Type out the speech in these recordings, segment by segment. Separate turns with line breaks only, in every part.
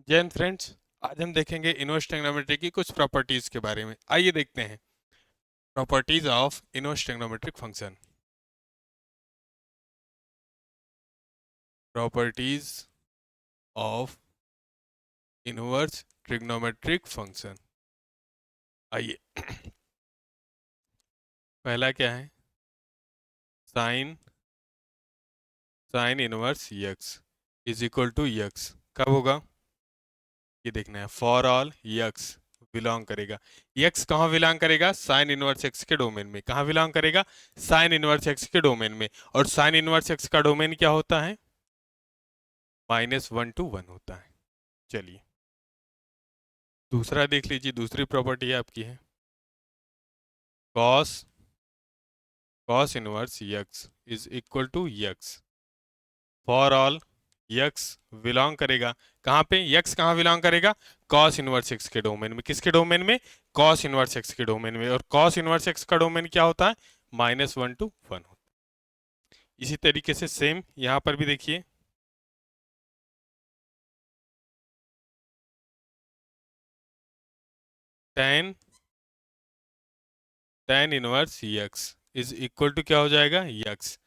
जय हिंद फ्रेंड्स। आज हम देखेंगे इनवर्स ट्रिग्नोमेट्री की कुछ प्रॉपर्टीज के बारे में। आइए देखते हैं properties of inverse trigonometric function. Properties of inverse trigonometric function. आइए पहला क्या है? Sine sine inverse x is equal to x कब होगा ये देखना है। फॉर ऑल यक्स बिलोंग करेगा। यक्स कहाँ बिलोंग करेगा? साइन इनवर्स एक्स के डोमेन में। कहाँ बिलोंग करेगा? साइन इनवर्स एक्स के डोमेन में। और साइन इनवर्स एक्स का डोमेन क्या होता है? -1 to 1 होता है। चलिए दूसरा देख लीजिए। दूसरी प्रॉपर्टी आपकी है cos cos inverse x is equal to x for all x belong करेगा कहाँ पे? यक्स कहाँ बिलोंग करेगा? कॉस इनवर्स एक्स के डोमेन में। किसके डोमेन में? कॉस इनवर्स एक्स के डोमेन में। और कॉस इनवर्स एक्स का डोमेन क्या होता है? -1 to 1 होता है। इसी तरीके से सेम यहाँ पर भी देखिए। tan inverse x is equal to क्या हो जाएगा? यक्स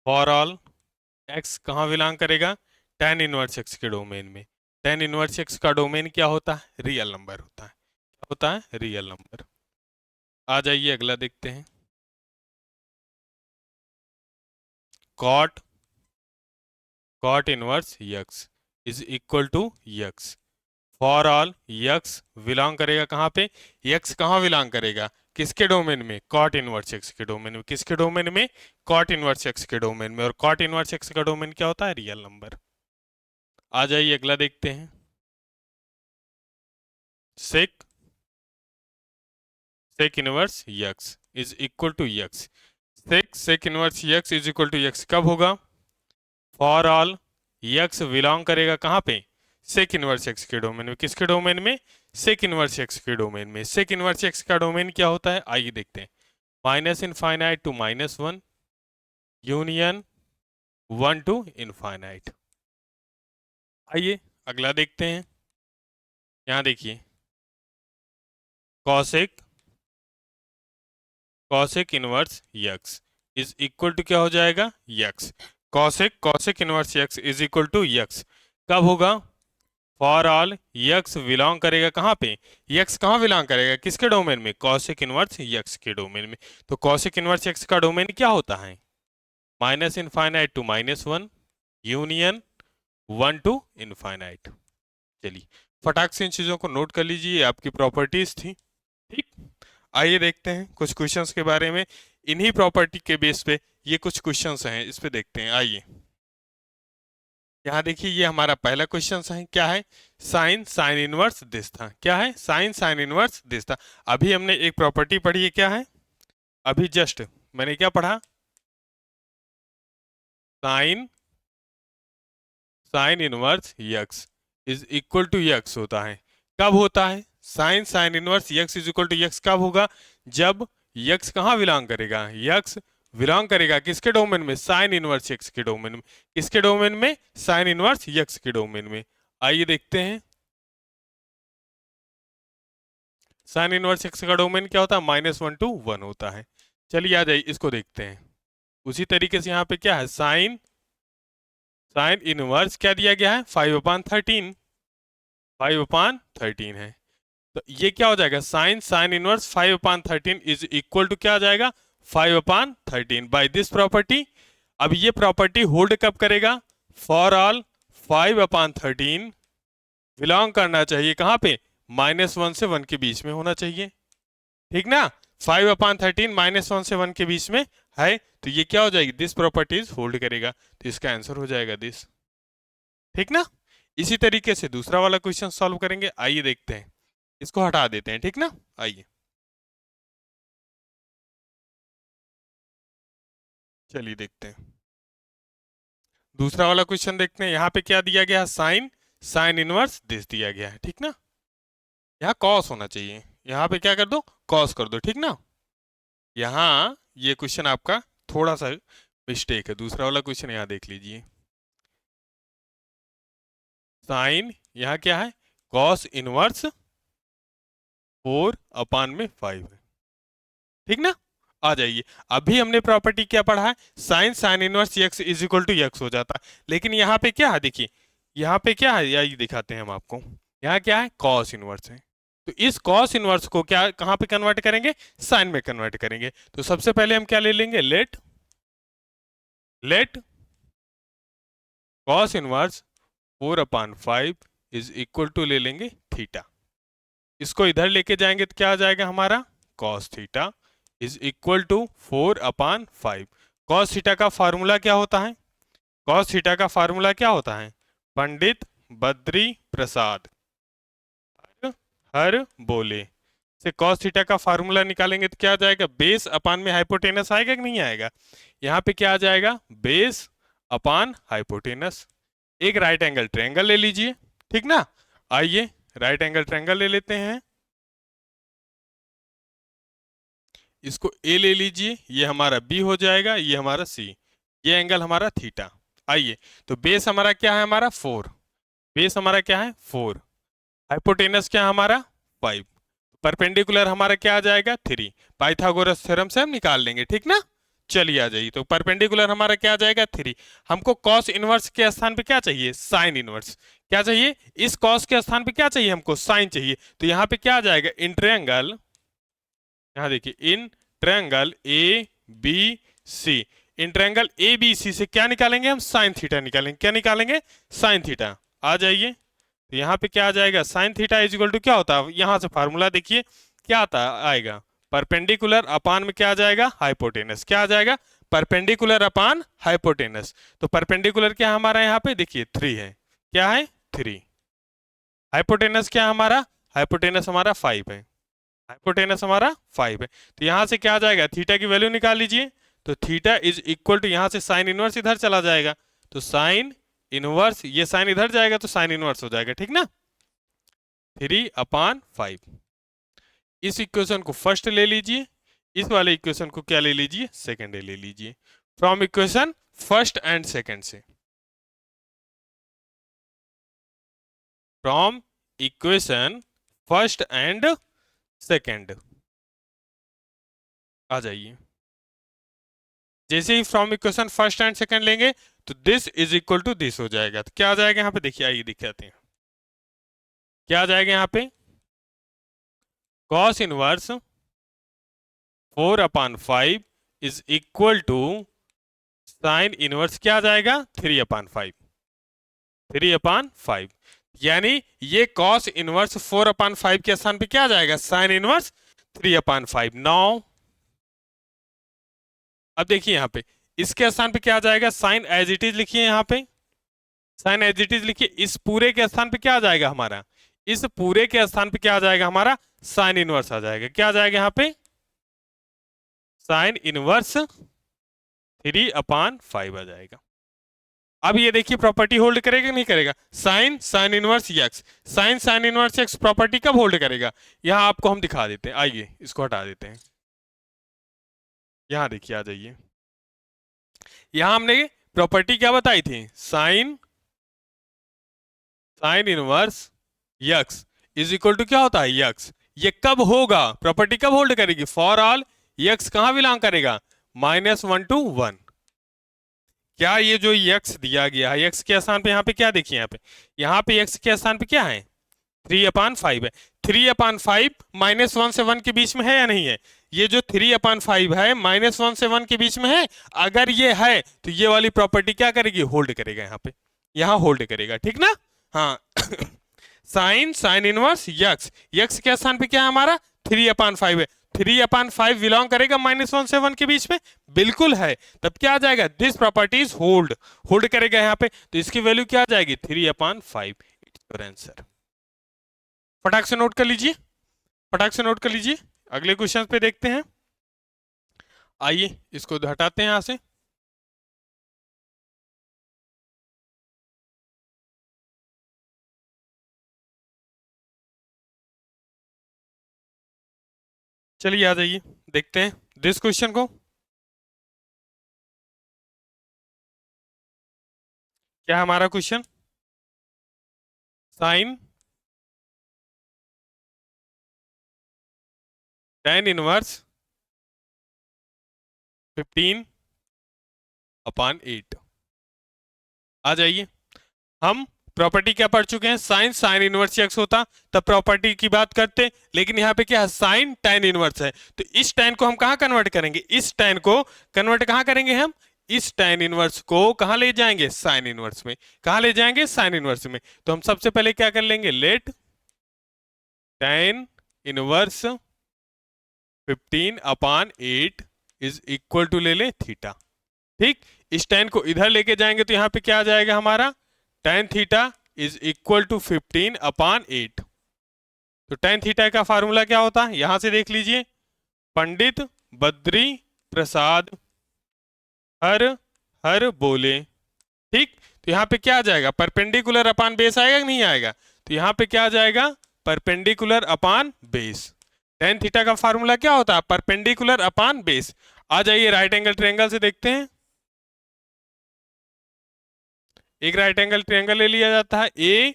फॉर ऑल एक्स कहाँ बिलोंग करेगा? tan इनवर्स एक्स के डोमेन में। tan इनवर्स एक्स का डोमेन क्या होता है? रियल नंबर होता है। क्या होता है? Real number. आ जाइए अगला देखते हैं। Cot cot inverse x is equal to x for all x belong करेगा कहाँ पे? यक्स कहाँ बिलोंग करेगा? किसके डोमेन में? कॉट इनवर्स एक्स के डोमेन में। किसके डोमेन में? कॉट इनवर्स एक्स के डोमेन में। और कॉट इनवर्स एक्स का डोमेन क्या होता है? Real number. आ जाइए अगला देखते हैं। Sec sec inverse x is equal to x sec inverse x is equal to x कब होगा? फॉर ऑल यक्स बिलोंग करेगा कहाँ पे? सेक इनवर्स एक्स के डोमेन में। किसके डोमेन में? सेक इनवर्स एक्स के डोमेन में। सेक इनवर्स एक्स का डोमेन क्या होता है? आइए देखते हैं। -Infinite to -1 union 1 to infinite. आइए अगला देखते हैं। यहाँ देखिए cosec cosec inverse x is equal to क्या हो जाएगा? X cosec inverse x is equal to x कब होगा? फॉर ऑल यक्स बिलोंग करेगा कहाँ पे? यक्स कहाँ बिलोंग करेगा? किसके डोमेन में? कॉसेक इनवर्स यक्स के डोमेन में। तो कॉसेक इनवर्स यक्स का डोमेन क्या होता है? -Infinite to -1 union 1 to infinite. चलिए फटाक से इन चीजों को नोट कर लीजिए। ये आपकी प्रॉपर्टीज थी। ठीक। आइए देखते हैं कुछ क्वेश्चंस के बारे में। इन्हीं प्रॉपर्टी के बेस पे ये कुछ क्वेश्चंस हैं, इस पे देखते हैं। आइए यहाँ देखिए, ये हमारा पहला क्वेश्चन है। क्या है? साइन साइन इनवर्स दिस था। क्या है? साइन साइन इनवर्स दिस था। अभी हमने एक प्रॉपर्टी पढ़ी है। क्या है? अभी जस्ट मैंने क्या पढ़ा? Sine sine inverse x is equal to x होता है। कब होता है? Sine sine inverse x is equal to x कब होगा? जब यक्स कहाँ बिलोंग करेगा? यक्स बिलोंग करेगा किसके डोमेन में? साइन इनवर्स यक्स के डोमेन में। किसके डोमेन में? साइन इनवर्स यक्स के डोमेन में। आइए देखते हैं। साइन इनवर्स एक्स का डोमेन क्या होता है? -1 to 1 होता है। चलिए आ जाइए इसको देखते हैं। उसी तरीके से यहाँ पे क्या है? साइन साइन इनवर्स क्या दिया गया है? 5/13 5/13 है। तो ये क्या हो जाएगा? Sine sine inverse 5/13 is equal to क्या आ जाएगा? 5/13 बाय दिस प्रॉपर्टी। अब ये प्रॉपर्टी होल्ड कब करेगा? फॉर ऑल 5/13 बिलोंग करना चाहिए कहाँ पे? -1 से 1 के बीच में होना चाहिए। ठीक ना? 5/13 -1 से 1 के बीच में है। तो ये क्या हो जाएगी? दिस प्रॉपर्टीज होल्ड करेगा। तो इसका आंसर हो जाएगा दिस। ठीक ना? इसी तरीके से दूसरा वाला क्वेश्चन सॉल्व करेंगे। आइए देखते हैं। इसको हटा देते हैं। ठीक ना? आइए चलिए देखते हैं। दूसरा वाला क्वेश्चन देखते हैं। यहाँ पे क्या दिया गया है? साइन साइन इनवर्स दिस दिया गया है। ठीक ना? यहाँ कॉस होना चाहिए। यहाँ पे क्या कर दो? कॉस कर दो। ठीक ना? यहाँ ये क्वेश्चन आपका थोड़ा सा मिस्टेक है। दूसरा वाला क्वेश्चन यहाँ देख लीजिए। साइन यहाँ क्या है, कॉस इनवर्स 4/5 है, ठीक ना। आ जाइए, अभी हमने प्रॉपर्टी क्या पढ़ा है, sine sine inverse x is equal to x हो जाता है, लेकिन यहाँ पे क्या है देखिए, यहाँ पे क्या है, यही दिखाते हैं हम आपको, यहाँ क्या है, कॉस इनवर्स है। तो इस कॉस इनवर्स को क्या कहाँ पे कन्वर्ट करेंगे, साइन में कन्वर्ट करेंगे। तो सबसे पहले हम क्या ले लेंगे, let let cos inverse 4/5 is equal to ले लेंगे थीटा। इसको इधर लेके जाएंगे तो क्या आ जाएगा हमारा, cos theta is equal to 4/5। Cos theta का फार्मूला क्या होता है, कॉस थीटा का फार्मूला क्या होता है, पंडित बद्री प्रसाद हर बोले से कॉस थीटा का फार्मूला निकालेंगे तो क्या आ जाएगा, बेस अपान में हाइपोटेनस आएगा कि नहीं आएगा, यहाँ पे क्या आ जाएगा, बेस अपान हाइपोटेनस। एक राइट एंगल ट्रायंगल ले लीजिए, ठीक ना। आइए राइट एंगल ट्रायंगल ले लेते हैं, इसको ए ले लीजिए, ये हमारा बी हो जाएगा, ये हमारा सी, ये एंगल हमारा थीटा। आइए, तो बेस हमारा क्या है, हमारा 4, बेस हमारा क्या है 4, हाइपोटेनस क्या है हमारा 5, परपेंडिकुलर हमारा क्या आ जाएगा 3, पाइथागोरस थ्योरम से हम निकाल लेंगे, ठीक ना। चलिए आ जाइए, तो परपेंडिकुलर हमारा क्या आ जाएगा 3, हमको कॉस इनवर्स के स्थान पे क्या चाहिए, साइन इनवर्स, क्या चाहिए, इस कॉस के स्थान पे क्या चाहिए हमको, साइन चाहिए। तो यहाँ पे क्या आ जाएगा, इन ट्रायंगल, यहाँ देखिए in triangle A B C, in triangle A B C से क्या निकालेंगे हम, साइन थीटा निकालेंगे, क्या निकालेंगे, साइन थीटा। आ जाइए, तो यहाँ पे क्या आ जाएगा, sine theta is equal to क्या होता है, यहाँ से फार्मूला देखिए क्या आता आएगा, परपेंडिकुलर अपान में क्या आ जाएगा, हाइपोटेनस, क्या आ जाएगा, परपेंडिकुलर अपान हाइपोटेनस। तो परपेंडिकुलर क्या हमारा यहाँ पे देखिए 3 है, क्या है 3, हाइपोटेनस क्या हमारा, हाइपोटेनस हमारा 5 है, हाइपोटेनस हमारा 5 है। तो यहां से क्या आ जाएगा, थीटा की वैल्यू निकाल लीजिए, तो थीटा इज इक्वल टू, यहां से साइन इनवर्स इधर चला जाएगा, तो साइन इनवर्स, ये साइन इधर जाएगा तो साइन इनवर्स हो जाएगा, ठीक ना, 3/5। इस इक्वेशन को फर्स्ट ले लीजिए, इस वाले इक्वेशन को क्या ले लीजिए, सेकेंड ले लीजिए, from equation first and second से, from equation first and second आ जाइए। जैसे ही from equation first and second लेंगे तो this is equal to this हो जाएगा, तो क्या आ जाएगा यहाँ पे देखिए, आइए दिखाते हैं क्या आ जाएगा यहाँ पे, cos inverse 4/5 is equal to sine inverse क्या आ जाएगा, 3/5, 3/5, यानी ये कॉस इनवर्स 4/5 के स्थान पे क्या आ जाएगा, साइन इनवर्स 3/5। नाउ अब देखिए यहाँ पे इसके स्थान पे क्या आ जाएगा, साइन एज इट इज लिखिए, यहाँ पे साइन एज इट इज लिखिए, इस पूरे के स्थान पे क्या आ जाएगा हमारा, इस पूरे के स्थान पे क्या आ जाएगा हमारा, साइन इनवर्स आ जाएगा, क्या आ जाएगा यहाँ पे, साइन इनवर्स 3/5 आ जाएगा। अब ये देखिए प्रॉपर्टी होल्ड करेगा नहीं करेगा, sine sine inverse x, sine sine inverse x property कब होल्ड करेगा, यहां आपको हम दिखा देते हैं, आइए इसको हटा देते हैं, यहां देखिए आ जाइए, यहां हमने प्रॉपर्टी क्या बताई थी, sine sine inverse x is equal to क्या होता है, यक्स, ये कब होगा, प्रॉपर्टी कब होल्ड करेगी, फॉर ऑल यक्स कहां बिलोंग करेगा, -1 to 1। क्या ये जो यक्स दिया गया है, यक्स के स्थान पे यहाँ पे क्या देखिए, यहाँ पे यक्स के स्थान पे क्या है, 3/5 है, 3/5 -1 से 1 के बीच में है या नहीं है, ये जो 3/5 है -1 से 1 के बीच में है, अगर ये है तो ये वाली प्रॉपर्टी क्या करेगी, होल्ड करेगा, यहाँ पे यहाँ होल्ड करेगा, ठीक ना। हाँ sine sine inverse x, x के स्थान पे क्या है हमारा, 3/5 है, 3/5 बिलोंग करेगा -1 से 1 के बीच में, बिल्कुल है, तब क्या आ जाएगा, this property is hold, hold करेगा यहाँ पे, तो इसकी वैल्यू क्या आ जाएगी, 3/5, इट्स योर आंसर। फटाक से नोट कर लीजिए, फटाक से नोट कर लीजिए, अगले क्वेश्चन पे देखते हैं। आइए इसको हटाते हैं यहां से, चलिए आ जाइए देखते हैं दिस क्वेश्चन को, क्या है हमारा क्वेश्चन, साइन tan इनवर्स 15/8। आ जाइए, हम प्रॉपर्टी क्या पढ़ चुके हैं, साइन साइन इनवर्स एक्स होता तब प्रॉपर्टी की बात करते, लेकिन यहाँ पे क्या है, साइन tan इनवर्स है, तो इस tan को हम कहाँ कन्वर्ट करेंगे, इस tan को कन्वर्ट कहाँ करेंगे हम, इस tan इनवर्स को कहाँ ले जाएंगे, साइन इनवर्स में। कहाँ ले जाएंगे, साइन इनवर्स में। तो हम सबसे पहले क्या कर लेंगे, let tan inverse 15/8 is equal to ले ले थीटा। ठीक, इस tan को इधर लेके जाएंगे तो यहाँ पे क्या आ जाएगा हमारा, tan theta is equal to 15/8। तो tan थीटा का फार्मूला क्या होता है, यहां से देख लीजिए, पंडित बद्री प्रसाद हर हर बोले। ठीक, तो यहाँ पे क्या आ जाएगा, परपेंडिकुलर अपान बेस आएगा कि नहीं आएगा, तो यहाँ पे क्या आ जाएगा, परपेंडिकुलर अपान बेस। tan थीटा का फार्मूला क्या होता है, परपेंडिकुलर अपान बेस। आ जाइए राइट एंगल ट्रायंगल से देखते हैं। एक राइट एंगल ट्रायंगल ले लिया जाता है ए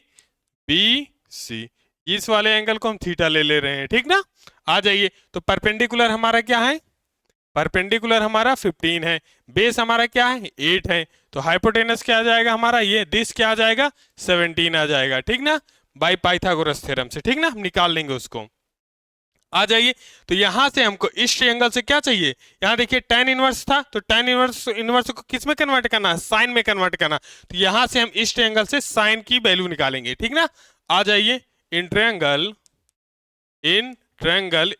बी सी, इस वाले एंगल को हम थीटा ले रहे हैं, ठीक ना। आ जाइए, तो परपेंडिकुलर हमारा क्या है, परपेंडिकुलर हमारा 15 है, बेस हमारा क्या है 8 है, तो हाइपोटेनस क्या आ जाएगा हमारा, ये दिस क्या आ जाएगा 17 आ जाएगा, ठीक ना, बाय पाइथागोरस थ्योरम से, ठीक ना, हम निकाल लेंगे उसको। आ जाइए, तो यहां से हमको इस ट्रायंगल से क्या चाहिए, यहां देखिए tan इनवर्स था, तो tan इनवर्स इनवर्स को किस में कन्वर्ट करना है, साइन में कन्वर्ट करना, तो यहां से हम इस ट्रायंगल से साइन की वैल्यू निकालेंगे, ठीक ना। आ जाइए, इन ट्रायंगल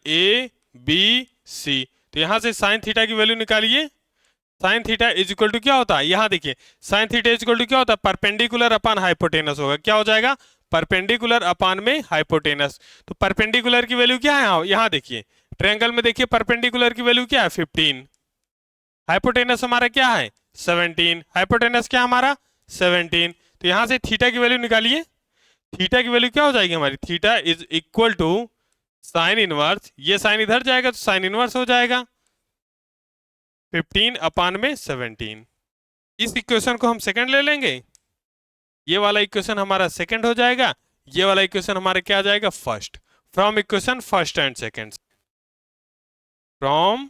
ए बी सी, तो यहां से साइन थीटा की वैल्यू निकालिए। Sine theta is equal to क्या होता है, यहां देखिए, sine theta is equal to क्या होता है, परपेंडिकुलर अपान हाइपोटेनस होगा, क्या हो जाएगा, परपेंडिकुलर अपान में हाइपोटेनस। तो परपेंडिकुलर की वैल्यू क्या है, यहां देखिए ट्रायंगल में, देखिए परपेंडिकुलर की वैल्यू क्या है 15, हाइपोटेनस हमारा क्या है 17, हाइपोटेनस क्या हमारा 17, तो यहां से थीटा की वैल्यू निकालिए। थीटा की वैल्यू क्या हो जाएगी हमारी, theta is equal to sine inverse, ये साइन इधर जाएगा तो साइन इनवर्स हो जाएगा 15/17। इस इक्वेशन को हम सेकंड ले लेंगे, ये वाला इक्वेशन हमारा सेकंड हो जाएगा, ये वाला इक्वेशन हमारा क्या आ जाएगा first. From equation first and second, from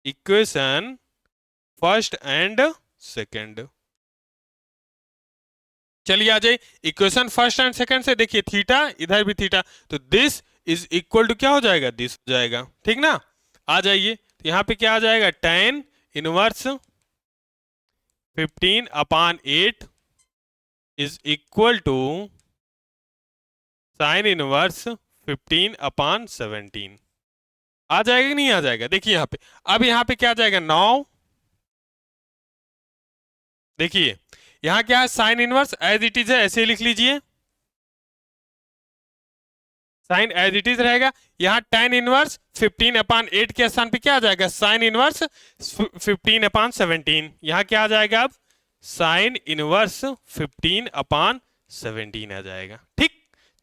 equation first and second. चलिए आ जाए इक्वेशन फर्स्ट एंड सेकंड से, देखिए थीटा इधर भी थीटा, तो दिस इज इक्वल टू क्या हो जाएगा, दिस हो जाएगा, ठीक ना। आ जाइए, तो यहां पे क्या आ जाएगा, tan inverse 15/8 is equal to sine inverse 15/17। आ जाएगा कि नहीं आ जाएगा, देखिए यहां पे, अब यहां पे क्या आ जाएगा 9, देखिए यहां क्या है, sine inverse as it is है, ऐसे लिख लीजिए, साइन एज इट इज रहेगा। यहां tan इनवर्स 15/8 के स्थान पे क्या आ जाएगा, साइन इनवर्स 15/17, यहां क्या आ जाएगा, अब साइन इनवर्स 15/17 आ जाएगा, ठीक।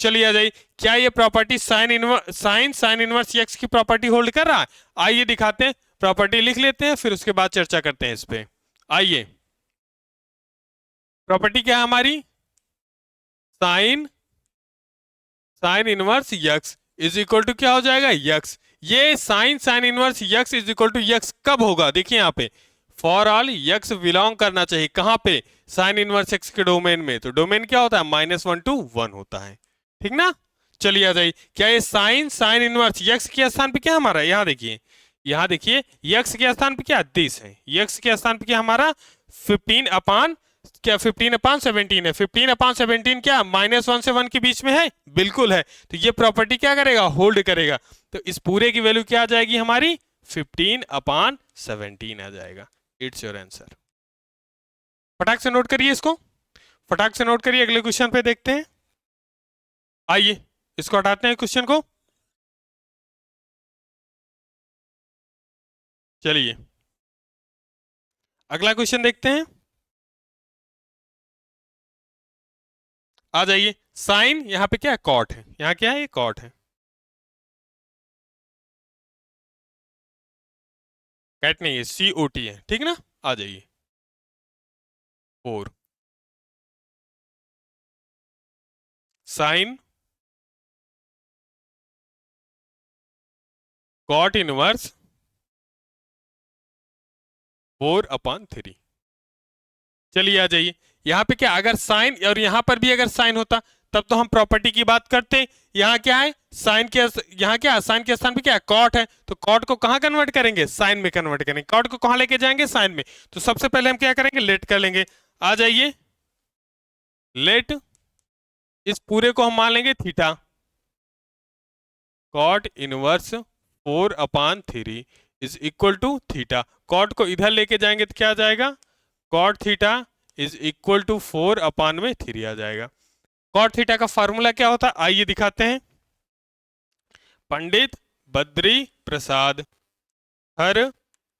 चलिए आ जाइए, क्या ये प्रॉपर्टी साइन इनवर्स एक्स की प्रॉपर्टी होल्ड कर रहा है, आइए दिखाते हैं, प्रॉपर्टी लिख लेते हैं, फिर उसके बाद चर्चा करते हैं इस पे। आइए, प्रॉपर्टी क्या है हमारी, sine sine inverse x is equal to क्या हो जाएगा, यक्स। ये sine sine inverse x is equal to x कब होगा, देखिए यहाँ पे, फॉर ऑल यक्स बिलोंग करना चाहिए कहां पे, साइन इनवर्स एक्स के डोमेन में, तो डोमेन क्या होता है -1 to 1 होता है, ठीक ना। चलिए आ जाइए, क्या ये साइन साइन इनवर्स यक्स के स्थान पे क्या हमारा, यहाँ देखिए, यहाँ देखिए यक्स के स्थान पे क्या दिस है, यक्स के स्थान पे क्या हमारा 15 अपान क्या 15/17 है, 15/17 क्या -1 से 1 के बीच में है, बिल्कुल है, तो ये प्रॉपर्टी क्या करेगा, होल्ड करेगा, तो इस पूरे की वैल्यू क्या आ जाएगी हमारी 15/17 आ जाएगा। It's your answer. फटाक से नोट करिए इसको, फटाक से नोट करिए, अगले क्वेश्चन पे देखते हैं। आइए इसको हटाते हैं क्वेश्चन को। चलिए अगला क्वेश्चन देखते हैं। आ जाइए, साइन यहां पे क्या है, कॉट है, यहां क्या है, ये कॉट है, कैट नहीं है, COT है, ठीक ना। आ जाइए 4, साइन कॉट इनवर्स 4/3। चलिए आ जाइए, यहां पे क्या, अगर साइन और यहां पर भी अगर साइन होता तब तो हम प्रॉपर्टी की बात करते। यहाँ क्या है, साइन के, यहाँ क्या साइन के स्थान पे क्या है, कॉट है, तो कॉट को कहां कन्वर्ट करेंगे, साइन में कन्वर्ट करेंगे। कॉट को कहां लेके जाएंगे, साइन में। तो सबसे पहले हम क्या करेंगे, लेट कर लेंगे। आ जाइए, लेट, इस पूरे को हम मान लेंगे theta, cot inverse 4/3 is equal to theta. Cot को इधर लेके जाएंगे तो क्या आ जाएगा, cot theta is equal to 4/3 आ जाएगा। कॉट थीटा का फॉर्मूला क्या होता है, आइए दिखाते हैं। पंडित बद्री प्रसाद हर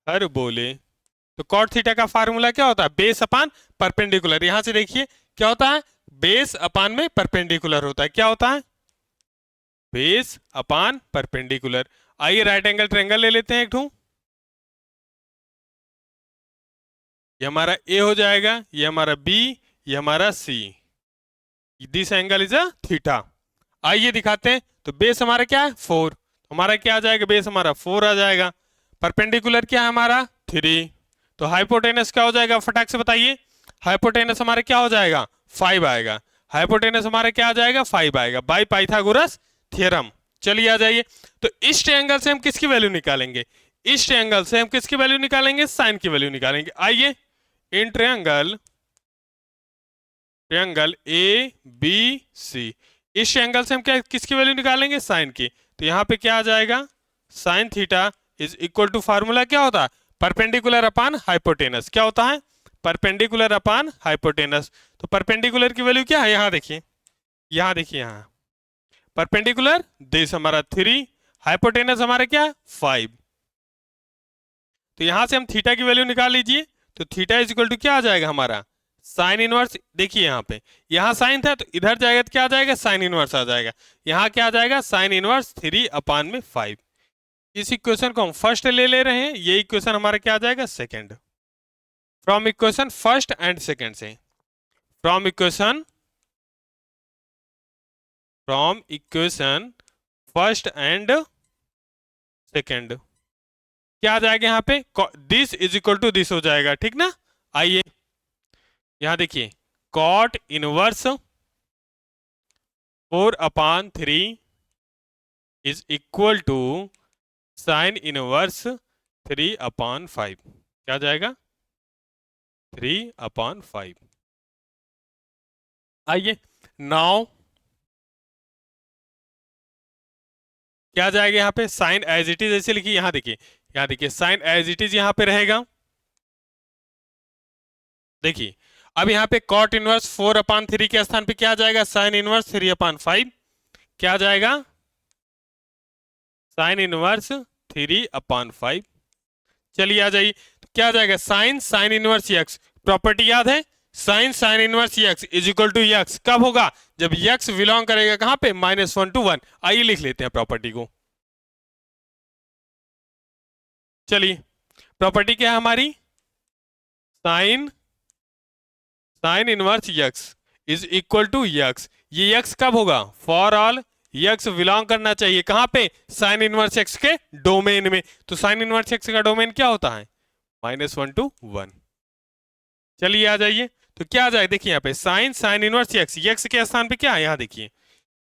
हर बोले, तो कॉट थीटा का फार्मूला क्या होता है, बेस अपान परपेंडिकुलर। यहां से देखिए क्या होता है, बेस अपान में परपेंडिकुलर होता है। क्या होता है, बेस अपान परपेंडिकुलर। आइए राइट एंगल ट्रायंगल ले लेते हैं एक ठू। ये हमारा ए हो जाएगा, ये हमारा बी, ये हमारा C. This angle is a theta. आइए दिखाते हैं। तो बेस हमारा क्या है, 4, हमारा क्या आ जाएगा, बेस हमारा 4 आ जाएगा। परपेंडिकुलर क्या है हमारा, 3। तो हाइपोटेनस क्या हो जाएगा, फटाक से बताइए। हाइपोटेनस हमारा क्या हो जाएगा, 5 आएगा। हाइपोटेनस हमारा क्या आ जाएगा, 5 आएगा, बाय पाइथागोरस थ्योरम। चलिए आ जाइए। तो इस ट्रायंगल से हम किसकी वैल्यू निकालेंगे, इस ट्रायंगल से हम किसकी वैल्यू निकालेंगे, साइन की वैल्यू निकालेंगे। आइए, in triangle triangle A B C, इस ट्रायंगल से हम क्या किसकी वैल्यू निकालेंगे, साइन की। तो यहां पे क्या आ जाएगा, sine theta is equal to, formula क्या होता है, परपेंडिकुलर अपान हाइपोटेनस। क्या होता है, परपेंडिकुलर अपान हाइपोटेनस। तो परपेंडिकुलर की वैल्यू क्या है, यहां देखिए, यहां देखिए, यहां परपेंडिकुलर दिस हमारा 3, हाइपोटेनस हमारा क्या 5। तो यहां से हम थीटा की वैल्यू निकाल लीजिए। तो थीटा इज इक्वल टू क्या आ जाएगा हमारा, साइन इनवर्स। देखिए यहाँ पे, यहाँ साइन था तो इधर जाएगा तो क्या आ जाएगा, साइन इनवर्स आ जाएगा। यहाँ क्या आ जाएगा, साइन इनवर्स 3/5। इस इक्वेशन को हम फर्स्ट ले रहे हैं, ये इक्वेशन हमारा क्या आ जाएगा, second. From equation first and second से, from equation first and second क्या आ जाएगा, यहाँ पे this is equal to this हो जाएगा, ठीक ना। आइए यहां देखिए, cot inverse 4/3 is equal to sine inverse 3/5। क्या जाएगा, 3/5। आइए नाउ क्या जाएगा, यहाँ पे साइन एज इट इज ऐसे लिखिए। यहां देखिए, यहां देखिए साइन एज इट इज यहां पे रहेगा। देखिए अब यहाँ पे कॉट इनवर्स 4/3 के स्थान पे क्या आ जाएगा, साइन इनवर्स 3/5। क्या आ जाएगा, साइन इनवर्स 3/5। चलिए आ जाइए, तो क्या आ जाएगा, sine sine inverse x. Property याद है, sine sine inverse x is equal to x कब होगा, जब एक्स बिलोंग करेगा कहां पे, -1 to 1। आइए लिख लेते हैं प्रॉपर्टी को। चलिए प्रॉपर्टी क्या है हमारी, sine sine inverse x is equal to x. ये एक्स कब होगा, फॉर ऑल एक्स बिलोंग करना चाहिए कहां पे, साइन इनवर्स एक्स के डोमेन में। तो साइन इनवर्स एक्स का डोमेन क्या होता है, -1 to 1। चलिए आ जाइए, तो क्या आ जाए, देखिए यहाँ पे sine sine inverse x, x के स्थान पे क्या है, यहाँ देखिए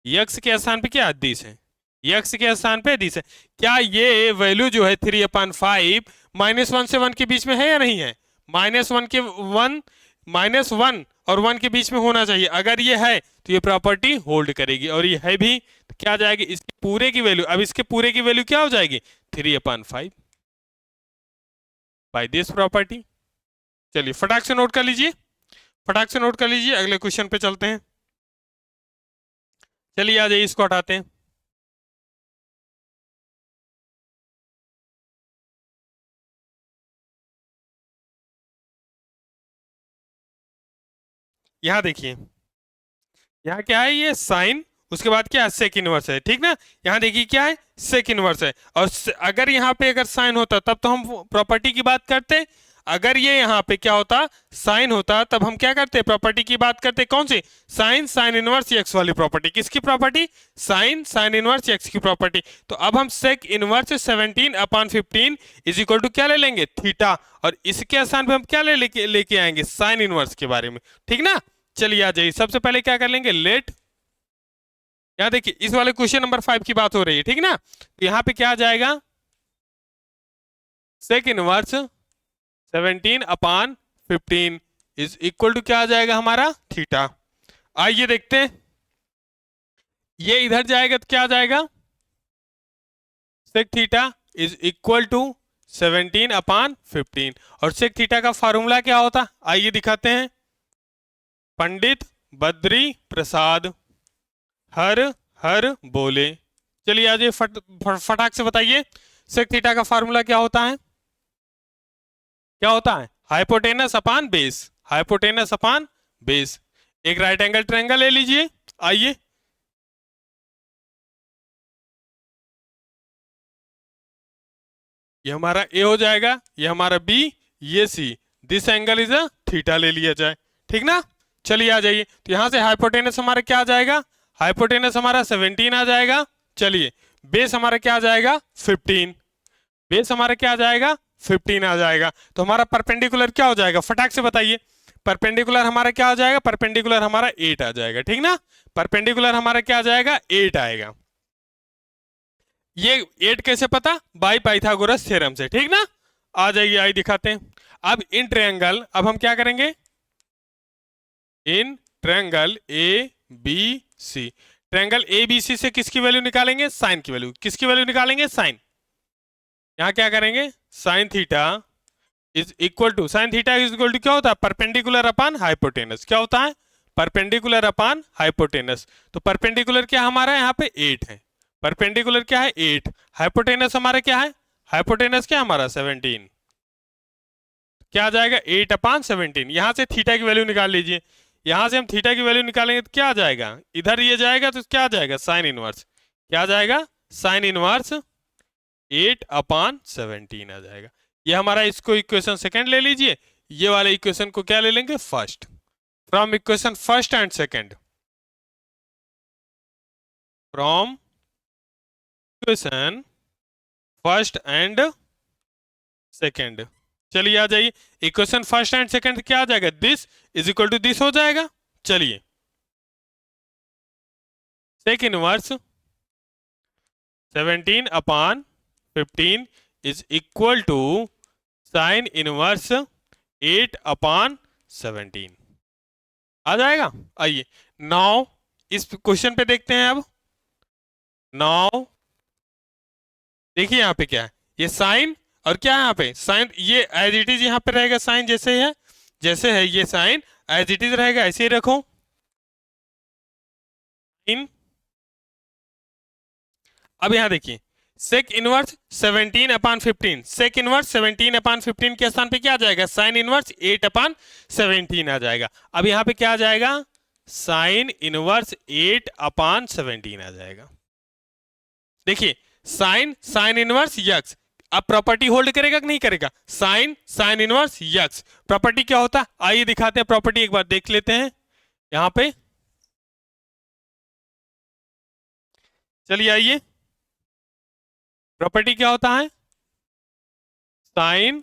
एक्स के स्थान पे क्या है, दिस है, एक्स के स्थान पे दिस है। क्या ये वैल्यू जो है 3/5 -1 से 1 के बीच में है या नहीं है, -1 और 1 के बीच में होना चाहिए। अगर ये है तो ये प्रॉपर्टी होल्ड करेगी, और ये है भी तो क्या आ जाएगी, इसके पूरे की वैल्यू, अब इसके पूरे की वैल्यू क्या हो जाएगी, 3/5 बाय दिस प्रॉपर्टी। चलिए फटाक से नोट कर लीजिए, फटाक से नोट कर लीजिए, अगले क्वेश्चन पे चलते हैं। चलिए आ जाइए, इसको हटाते हैं। यहां देखिए, यहाँ क्या है, ये साइन, उसके बाद क्या है, सेक इनवर्स है, ठीक ना। यहाँ देखिए क्या है, सेक इनवर्स है। और अगर यहाँ पे अगर साइन होता तब तो हम प्रॉपर्टी की बात करते, अगर ये यहाँ पे क्या होता, साइन होता, तब हम क्या करते, प्रॉपर्टी की बात करते, कौन सी, साइन साइन इनवर्स एक्स वाली प्रॉपर्टी। किसकी property, sine sine inverse x की प्रॉपर्टी। तो अब हम sec inverse 17/15 is equal to क्या ले लेंगे, थीटा, और इसके स्थान पे हम क्या लेके आएंगे, साइन इनवर्स के बारे में, ठीक ना। चलिए आ जाइए, सबसे पहले क्या कर लेंगे, लेट, यहाँ देखिए इस वाले क्वेश्चन नंबर 5 की बात हो रही है, ठीक ना। तो यहाँ पे क्या आ जाएगा, sec inverse 17/15 is equal to क्या आ जाएगा हमारा, थीटा। आइए देखते हैं, ये इधर जाएगा तो क्या आ जाएगा, sec theta is equal to 17/15, और सेक थीटा का फार्मूला क्या होता, आइए दिखाते हैं, पंडित बद्री प्रसाद हर हर बोले। चलिए आज ये फटाक से बताइए, सेक थीटा का फार्मूला क्या होता है, क्या होता है, हाइपोटेनस अपान बेस, हाइपोटेनस अपान बेस। एक राइट एंगल ट्रायंगल ले लीजिए, आइए, ये हमारा ए हो जाएगा, ये हमारा बी, ये C, this angle is a theta ले लिया जाए, ठीक ना। चलिए आ जाइए, तो यहां से हाइपोटेनस हमारा क्या आ जाएगा, हाइपोटेनस हमारा 17 आ जाएगा। चलिए बेस हमारा क्या आ जाएगा, 15, बेस हमारा क्या आ जाएगा, 15 आ जाएगा। तो हमारा परपेंडिकुलर क्या हो जाएगा, फटाक से बताइए, परपेंडिकुलर हमारा क्या हो जाएगा, परपेंडिकुलर हमारा 8 आ जाएगा, ठीक ना। परपेंडिकुलर हमारा क्या आ जाएगा, 8 आएगा। ये 8 कैसे पता, बाई पाइथागोरस थ्योरम से, ठीक ना। आ जाइए, आई दिखाते हैं। अब इन ट्रायंगल, अब हम क्या करेंगे, in triangle A B C, triangle A B C से किसकी वैल्यू निकालेंगे, साइन की वैल्यू, किसकी वैल्यू निकालेंगे, साइन। यहां क्या करेंगे, sine theta is equal to, sine theta is equal to क्या होता है, परपेंडिकुलर अपान हाइपोटेनस, क्या होता है, परपेंडिकुलर अपान हाइपोटेनस। तो परपेंडिकुलर क्या हमारा यहाँ पे 8 है, परपेंडिकुलर क्या है 8, हाइपोटेनस हमारा क्या है, हाइपोटेनस क्या हमारा 17, क्या आ जाएगा 8/17। यहां से थीटा की वैल्यू निकाल लीजिए, यहां से हम थीटा की वैल्यू निकालेंगे तो क्या आ जाएगा, इधर ये जाएगा तो क्या आ जाएगा, साइन इनवर्स, क्या आ जाएगा, साइन इनवर्स 8/17 आ जाएगा। ये हमारा, इसको इक्वेशन सेकंड ले लीजिए, ये वाले इक्वेशन को क्या ले लेंगे, first, from equation first and second, from equation first and second. चलिए आ जाइए, इक्वेशन फर्स्ट एंड सेकंड क्या आ जाएगा, this is equal to this हो जाएगा। चलिए sec inverse 17/15 is equal to sine inverse 8/17 आ जाएगा। आइए नाउ इस क्वेश्चन पे देखते हैं, अब नाउ देखिए यहाँ पे क्या है, ये साइन, और क्या है यहाँ पे साइन, ये एज इट इज यहाँ पे रहेगा, साइन जैसे है, जैसे है ये साइन एज इट इज रहेगा, ऐसे ही रखो इन। अब यहाँ देखिए, सेक इनवर्स 17/15, सेक इनवर्स 17/15 के स्थान पे क्या आ जाएगा, साइन इनवर्स 8/17 आ जाएगा। अब यहाँ पे क्या आ जाएगा, साइन इनवर्स 8/17 आ जाएगा। देखिए साइन साइन इनवर्स यक्स, अब प्रॉपर्टी होल्ड करेगा कि नहीं करेगा, sine sine inverse x, property क्या होता है, आइए दिखाते हैं प्रॉपर्टी, एक बार देख लेते हैं यहां पे। चलिए आइए, प्रॉपर्टी क्या होता है, sine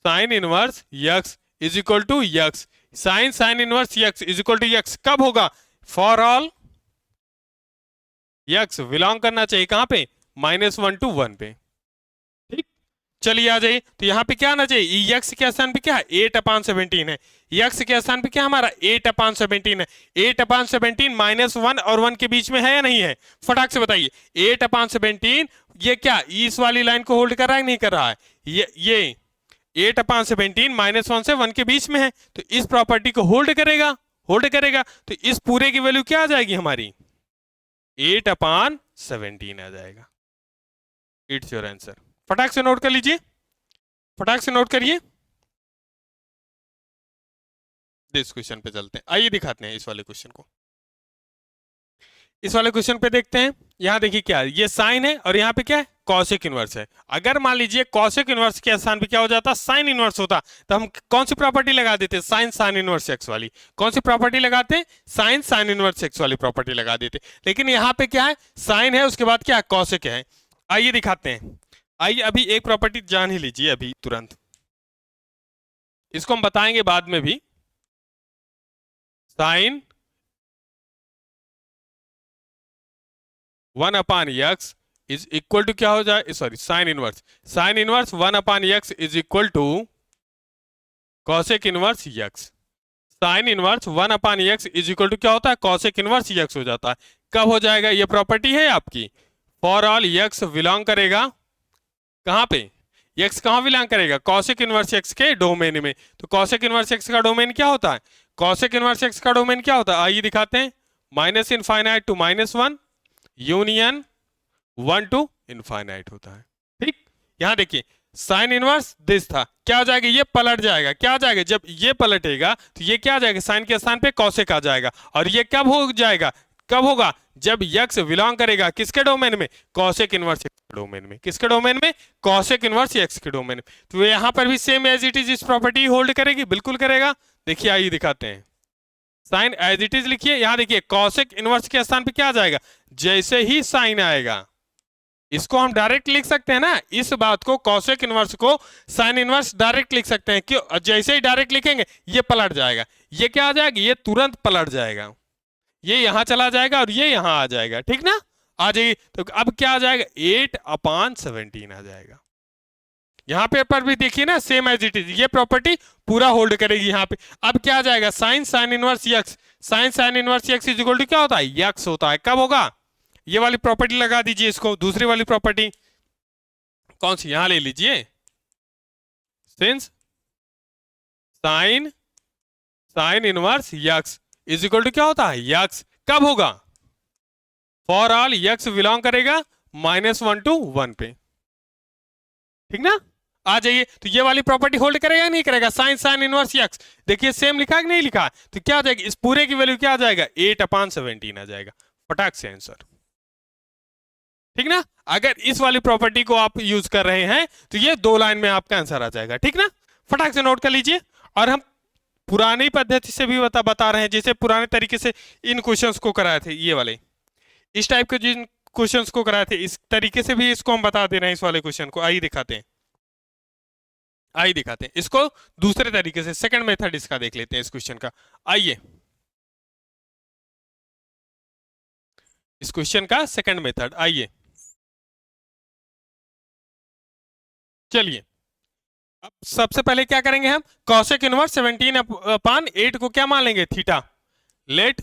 sine inverse x is equal to x, sine sine inverse x is equal to x कब होगा, फॉर ऑल यक्स बिलोंग करना चाहिए कहां पे, -1 to 1 पे, ठीक। चलिए आ जाइए, तो यहाँ पे क्या आना चाहिए, यक्स के स्थान पे क्या है, 8/17 है, यक्स के स्थान पे क्या हमारा 8/17 है, 8/17 -1 और 1 के बीच में है या नहीं है, फटाक से बताइए, 8/17 ये क्या इस वाली लाइन को होल्ड कर रहा है नहीं कर रहा है, ये 8/17 -1 से 1 के बीच में है, तो इस प्रॉपर्टी को होल्ड करेगा, होल्ड करेगा, तो इस पूरे की वैल्यू क्या आ जाएगी हमारी, 8/17 आ जाएगा। इट्स योर आंसर, फटाक से नोट कर लीजिए, फटाक से नोट करिए। इस क्वेश्चन पे चलते हैं, आइए दिखाते हैं इस वाले क्वेश्चन को। इस वाले क्वेश्चन पे देखते हैं। यहाँ देखिए क्या है, ये साइन है और यहाँ पे क्या है, कॉसेक इनवर्स है। अगर मान लीजिए कॉसेक इनवर्स के स्थान पे क्या हो जाता, साइन इनवर्स होता, तो हम कौन सी प्रॉपर्टी लगा देते, साइन साइन इनवर्स एक्स वाली। कौन सी प्रॉपर्टी लगाते, साइन साइन इनवर्स एक्स वाली प्रॉपर्टी लगा देते। लेकिन यहाँ पे क्या है, साइन है, उसके बाद क्या है, कॉसेक है। आइए दिखाते हैं। आइए अभी एक प्रॉपर्टी जान ही लीजिए अभी तुरंत, इसको हम बताएंगे बाद में भी। Sign 1/x is equal to क्या हो जाए, sorry sine inverse 1/x is equal to cosec inverse x। Sine inverse 1/x is equal to क्या होता है, कॉसेक इनवर्स x हो जाता है। कब हो जाएगा, ये प्रॉपर्टी है आपकी, फॉर ऑल x बिलोंग करेगा कहां पे, x कहां बिलोंग करेगा, कॉसेक इनवर्स x के डोमेन में। तो कॉसेक इनवर्स x का डोमेन क्या होता है, कॉसेक इनवर्स x का डोमेन क्या होता है, आइए दिखाते हैं। Minus infinite to -1 union 1 to infinite होता है। ठीक, यहां देखिए साइन इनवर्स दिस था, क्या हो जाएगा, ये पलट जाएगा। क्या हो जाएगा, जब ये पलटेगा तो ये क्या आ जाएगा, साइन के स्थान पे कॉसेक आ जाएगा। और ये कब हो जाएगा, कब होगा, जब x बिलोंग करेगा किसके डोमेन में, कॉसेक इनवर्स x के डोमेन में। किसके डोमेन में, कॉसेक इनवर्स x के डोमेन में। तो यहां पर भी सेम एज इट इज इस प्रॉपर्टी होल्ड करेगी, बिल्कुल करेगा। देखिए आइए दिखाते हैं। साइन एज इट इज लिखिए, यहां देखिए कॉसेक इनवर्स के स्थान पे क्या आ जाएगा, जैसे ही साइन आएगा, इसको हम डायरेक्ट लिख सकते हैं ना, इस बात को कॉसेक इनवर्स को साइन इनवर्स डायरेक्ट लिख सकते हैं। क्यों, जैसे ही डायरेक्ट लिखेंगे ये पलट जाएगा। ये क्या आ जाएगा, ये तुरंत पलट जाएगा, ये यहां चला जाएगा और ये यहां आ जाएगा। ठीक ना, आ जाइए। तो अब क्या आ जाएगा, 8/17 आ जाएगा। यहां पे पर भी देखिए ना, सेम एज इट इज ये प्रॉपर्टी पूरा होल्ड करेगी यहां पे। अब क्या आ जाएगा, sine sine inverse x, sine sine inverse x is equal to क्या होता है, x होता है। कब होगा, ये वाली प्रॉपर्टी लगा दीजिए इसको, दूसरी वाली प्रॉपर्टी कौन सी, यहां ले लीजिए। Since sine sine inverse x is equal to क्या होता है, x। कब होगा, फॉर ऑल x बिलोंग करेगा -1 टू 1 पे। ठीक ना, आ जाइए। तो ये वाली प्रॉपर्टी होल्ड करेगा नहीं करेगा, साइन साइन इनवर्स x, देखिए सेम लिखा है कि नहीं लिखा, तो क्या आ जाएगा, इस पूरे की वैल्यू क्या आ जाएगा, 8/17 आ जाएगा। फटाक से आंसर। ठीक ना, अगर इस वाली प्रॉपर्टी को आप यूज कर रहे हैं तो ये 2 लाइन में आपका आंसर आ जाएगा। ठीक ना, फटाक से नोट कर लीजिए। और हम पुरानी पद्धति से भी बता रहे हैं, जैसे पुराने तरीके से इन क्वेश्चंस को कराए थे, ये वाले इस टाइप के जिन क्वेश्चंस को कराए थे, इस तरीके से भी इसको हम बता दे रहे हैं। इस वाले क्वेश्चन को आइए दिखाते हैं, आइए दिखाते हैं इसको दूसरे तरीके से। सेकंड मेथड इसका देख लेते हैं इस क्वेश्चन का। आइए, इस क्वेश्चन का सेकंड मेथड, आइए चलिए। अब सबसे पहले क्या करेंगे हम, कॉसेक इनवर्स 17/8 को क्या मान लेंगे, theta. Let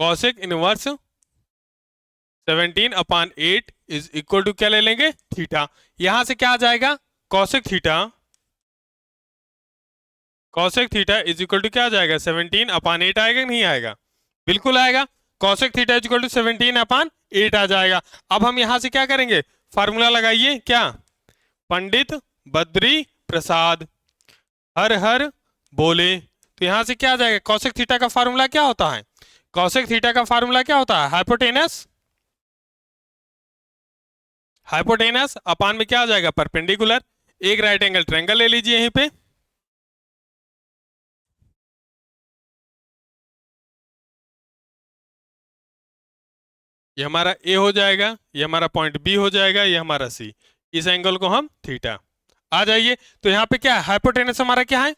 cosec inverse 17/8 is equal to क्या ले लेंगे, थीटा। यहां से क्या आ जाएगा, cosec theta is equal to क्या आ जाएगा, 17/8 आएगा नहीं आएगा, बिल्कुल आएगा। Cosec theta is equal to 17/8 आ जाएगा। अब हम यहां से क्या करेंगे, फार्मूला लगाइए, क्या, पंडित बद्री प्रसाद हर हर बोले। तो यहां से क्या आ जाएगा, कॉसेक थीटा का फार्मूला क्या होता है, कॉसेक थीटा का फार्मूला क्या होता है, हाइपोटेनस अपान में क्या आ जाएगा, परपेंडिकुलर। एक राइट एंगल ट्रायंगल ले लीजिए यहीं पे, ये हमारा ए हो जाएगा, ये हमारा पॉइंट बी हो जाएगा, ये हमारा सी। इस एंगल को हम थीटा। आ जाइए, तो यहाँ पे क्या है, हाइपोटेनस हमारा क्या है,